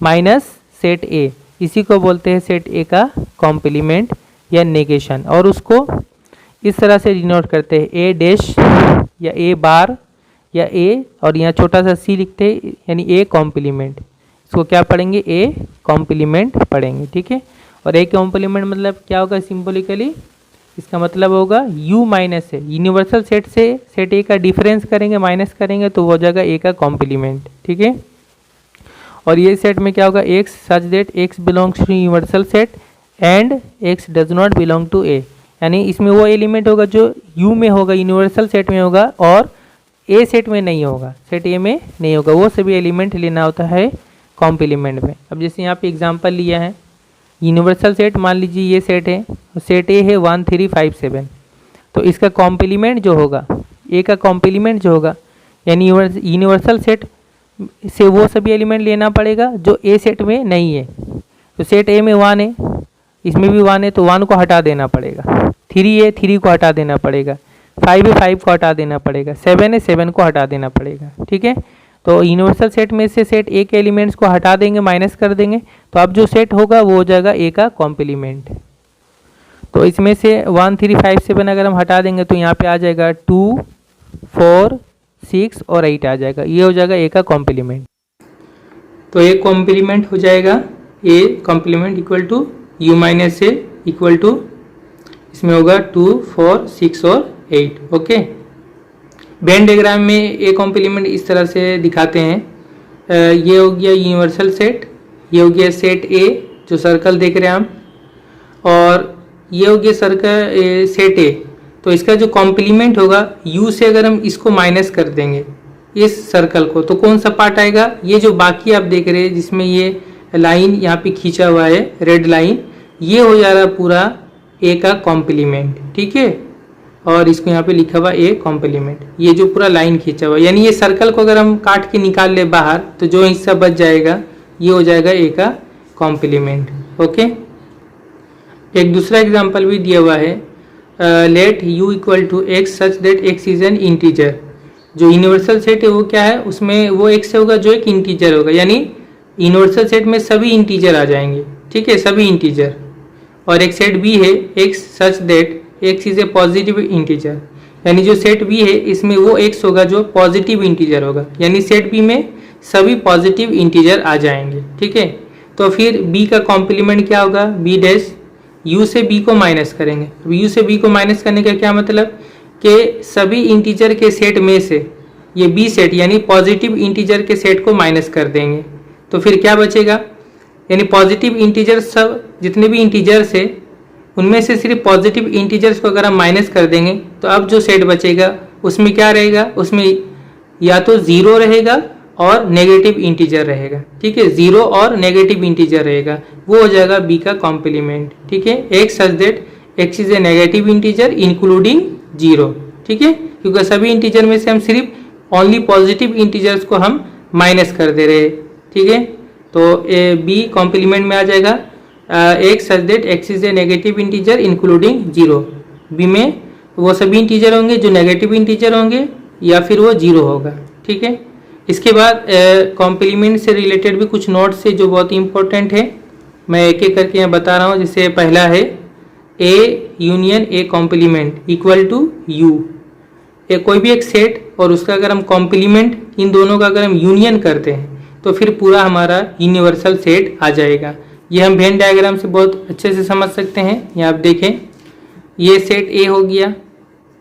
minus set A, इसी को बोलते हैं सेट ए का कॉम्प्लीमेंट या नेगेशन। और उसको इस तरह से डिनोट करते हैं ए डैश या ए बार या ए, और यहाँ छोटा सा सी लिखते हैं, यानी ए कॉम्प्लीमेंट। इसको क्या पढ़ेंगे, ए कॉम्प्लीमेंट पढ़ेंगे, ठीक है। और ए कॉम्प्लीमेंट मतलब क्या होगा सिंबॉलिकली, इसका मतलब होगा u माइनस है, यूनिवर्सल सेट से सेट ए का डिफरेंस करेंगे, माइनस करेंगे तो वो हो जाएगा ए का कॉम्प्लीमेंट, ठीक है। और ये सेट में क्या होगा, x such that x belongs to universal set and x does not belong to A, यानी इसमें वो एलिमेंट होगा जो u में होगा, यूनिवर्सल सेट में होगा, और ए सेट में नहीं होगा, सेट ए में नहीं होगा। वो सभी एलिमेंट लेना होता है कॉम्प्लीमेंट में। अब जैसे यहाँ पे एग्जांपल लिया है, यूनिवर्सल सेट मान लीजिए ये सेट है, सेट ए है 1 3 5 7, तो इसका कॉम्प्लीमेंट जो होगा, ए का कॉम्प्लीमेंट जो होगा, यानी यूनिवर्सल सेट से वो सभी एलिमेंट लेना पड़ेगा जो ए सेट में नहीं है। तो सेट ए में 1 है, इसमें भी 1 है, तो 1 को हटा देना पड़ेगा, 3 है 3 को हटा देना पड़ेगा, 5 है 5 को हटा देना पड़ेगा, 7 है 7 को हटा देना पड़ेगा, ठीक है। तो यूनिवर्सल सेट में से सेट ए के एलिमेंट्स को हटा देंगे, माइनस कर देंगे, तो अब जो सेट होगा वो हो जाएगा ए का कॉम्प्लीमेंट। तो इसमें से 1 3 5 7 अगर हम हटा देंगे तो यहाँ पे आ जाएगा 2 4 6 और 8 आ जाएगा, ये हो जाएगा ए का कॉम्प्लीमेंट। तो ए कॉम्प्लीमेंट हो जाएगा, A complement equal to U minus A equal to, इसमें होगा 2 4 6 और 8, ओके। वेन डायग्राम में ए कॉम्प्लीमेंट इस तरह से दिखाते हैं, ये हो गया यूनिवर्सल सेट, ये हो गया सेट ए जो सर्कल देख रहे हैं हम, और ये हो गया सर्कल सेट ए। तो इसका जो कॉम्प्लीमेंट होगा यू से अगर हम इसको माइनस कर देंगे इस सर्कल को, तो कौन सा पार्ट आएगा, ये जो बाकी आप देख रहे हैं जिसमें ये लाइन यहाँ पे खींचा हुआ है रेड लाइन, ये हो जा रहा पूरा ए का कॉम्प्लीमेंट, ठीक है। और इसको यहाँ पे लिखा हुआ ए कॉम्प्लीमेंट, ये जो पूरा लाइन खींचा हुआ, यानी ये सर्कल को अगर हम काट के निकाल ले बाहर तो जो हिस्सा बच जाएगा ये हो जाएगा ए का कॉम्प्लीमेंट, ओके। एक दूसरा एग्जांपल भी दिया हुआ है, let u equal to x such that x is an integer. जो यूनिवर्सल सेट है वो क्या है, उसमें वो x होगा जो एक इंटीजर होगा, यानी यूनिवर्सल सेट में सभी इंटीजर आ जाएंगे, ठीक है, सभी इंटीजर। और एक सेट b है x such that x is a positive integer, यानी जो सेट b है इसमें वो x होगा जो पॉजिटिव इंटीजर होगा, यानी सेट b में सभी पॉजिटिव इंटीजर आ जाएंगे, ठीक है। तो फिर b का कॉम्प्लीमेंट क्या होगा, b डैश, u से b को माइनस करेंगे। अब u से b को माइनस करने का क्या मतलब कि सभी इंटीजर के सेट में से ये b सेट यानी पॉजिटिव इंटीजर के सेट को माइनस कर देंगे, तो फिर क्या बचेगा, यानी पॉजिटिव इंटीजर सब जितने भी इंटीजर्स है उनमें से सिर्फ पॉजिटिव इंटीजर्स को अगर हम माइनस कर देंगे तो अब जो सेट बचेगा उसमें क्या रहेगा, उसमें या तो जीरो रहेगा और नेगेटिव इंटीजर रहेगा, ठीक है, जीरो और नेगेटिव इंटीजर रहेगा, वो हो जाएगा बी का कॉम्प्लीमेंट, ठीक है। X such that x is a negative integer including zero, ठीक है, क्योंकि सभी इंटीजर में से हम सिर्फ ओनली पॉजिटिव इंटीजर्स को हम माइनस कर दे रहे, ठीक है। तो बी कॉम्प्लीमेंट में आ जाएगा x such that x is a negative integer including zero. B में वो सभी इंटीजर होंगे जो नेगेटिव इंटीजर होंगे या फिर वो जीरो होगा, ठीक है। इसके बाद कॉम्प्लीमेंट से रिलेटेड भी कुछ नोट्स है जो बहुत इंपॉर्टेंट है, मैं एक एक करके यहाँ बता रहा हूँ। जैसे पहला है A union A complement equal to U, कोई भी एक सेट और उसका अगर हम कॉम्प्लीमेंट इन दोनों का अगर हम यूनियन करते हैं तो फिर पूरा हमारा यूनिवर्सल सेट आ जाएगा। ये हम वेन डायग्राम से बहुत अच्छे से समझ सकते हैं। यहाँ आप देखें, ये सेट ए हो गया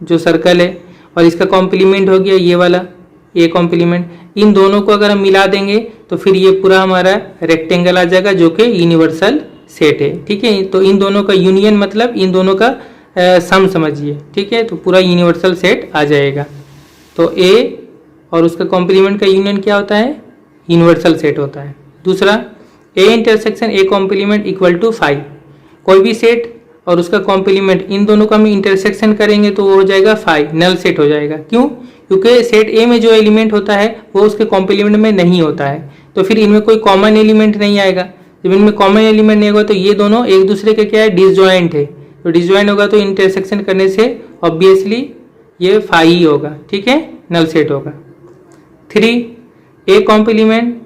जो सर्कल है, और इसका कॉम्प्लीमेंट हो गया ये वाला ए कॉम्प्लीमेंट। इन दोनों को अगर हम मिला देंगे तो फिर ये पूरा हमारा रेक्टेंगल आ जाएगा जो कि यूनिवर्सल सेट है, ठीक है। तो इन दोनों का यूनियन मतलब इन दोनों का सम समझिए, ठीक है, तो पूरा यूनिवर्सल सेट आ जाएगा। तो ए और उसका कॉम्प्लीमेंट का यूनियन क्या होता है, यूनिवर्सल सेट होता है। दूसरा A intersection A complement equal to 5, कोई भी सेट और उसका कॉम्प्लीमेंट इन दोनों का हम इंटरसेक्शन करेंगे तो वो हो जाएगा 5, नल सेट हो जाएगा। क्यों, क्योंकि सेट ए में जो एलिमेंट होता है वो उसके कॉम्प्लीमेंट में नहीं होता है, तो फिर इनमें कोई कॉमन एलिमेंट नहीं आएगा। जब इनमें कॉमन एलिमेंट नहीं होगा तो ये दोनों एक दूसरे के क्या है, डिसजॉइंट है, तो डिसजॉइंट होगा तो इंटरसेक्शन करने से ऑब्वियसली ये फाई ही होगा, ठीक है, नल सेट होगा। 3 ए कॉम्प्लीमेंट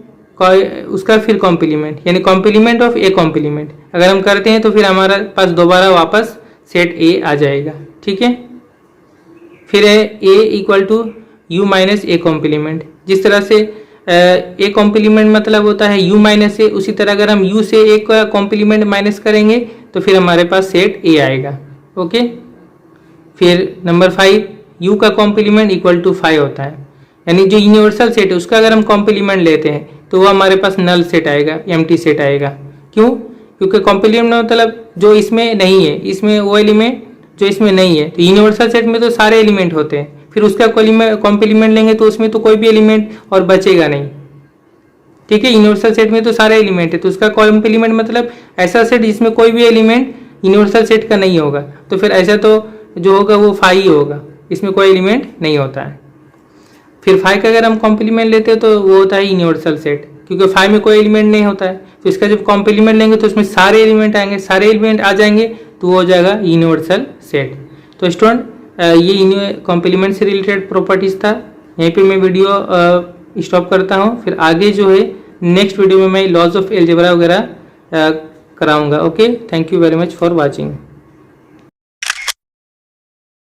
उसका फिर कॉम्प्लीमेंट, यानी कॉम्प्लीमेंट ऑफ ए कॉम्प्लीमेंट अगर हम करते हैं तो फिर हमारा पास दोबारा वापस सेट ए आ जाएगा, ठीक है। फिर है A equal to U minus A complement. जिस तरह से ए कॉम्प्लीमेंट मतलब होता है यू माइनस ए, उसी तरह अगर हम यू से ए का कॉम्प्लीमेंट माइनस करेंगे तो फिर हमारे पास सेट ए आएगा, ओके। फिर नंबर 5 यू का कॉम्प्लीमेंट इक्वल टू 5 होता है, यानी जो यूनिवर्सल सेट है उसका अगर हम कॉम्प्लीमेंट लेते हैं तो वो हमारे पास नल सेट आएगा, एम्प्टी सेट आएगा। क्यों? क्योंकि कॉम्प्लीमेंट मतलब जो इसमें नहीं है, इसमें वो एलिमेंट जो इसमें नहीं है। तो यूनिवर्सल सेट में तो सारे एलिमेंट होते हैं, फिर उसका कॉम्प्लीमेंट लेंगे तो उसमें तो कोई भी एलिमेंट और बचेगा नहीं, ठीक है। यूनिवर्सल सेट में तो सारे एलिमेंट है, तो उसका कॉम्प्लीमेंट मतलब ऐसा सेट जिसमें कोई भी एलिमेंट यूनिवर्सल सेट का नहीं होगा, तो फिर ऐसा तो जो होगा वो फाई ही होगा, इसमें कोई एलिमेंट नहीं होता है। फिर फाई का अगर हम कॉम्प्लीमेंट लेते हैं तो वो होता है यूनिवर्सल सेट, क्योंकि फाई में कोई एलिमेंट नहीं होता है, तो इसका जब कॉम्प्लीमेंट लेंगे तो उसमें सारे एलिमेंट आएंगे, सारे एलिमेंट आ जाएंगे तो वो हो जाएगा यूनिवर्सल सेट। तो स्टूडेंट ये कॉम्प्लीमेंट से रिलेटेड प्रॉपर्टीज था। यहीं पे मैं वीडियो स्टॉप करता हूँ, फिर आगे जो है नेक्स्ट वीडियो में मैं लॉज ऑफ एलजेब्रा वगैरह कराऊंगा। Okay, thank you very much for watching.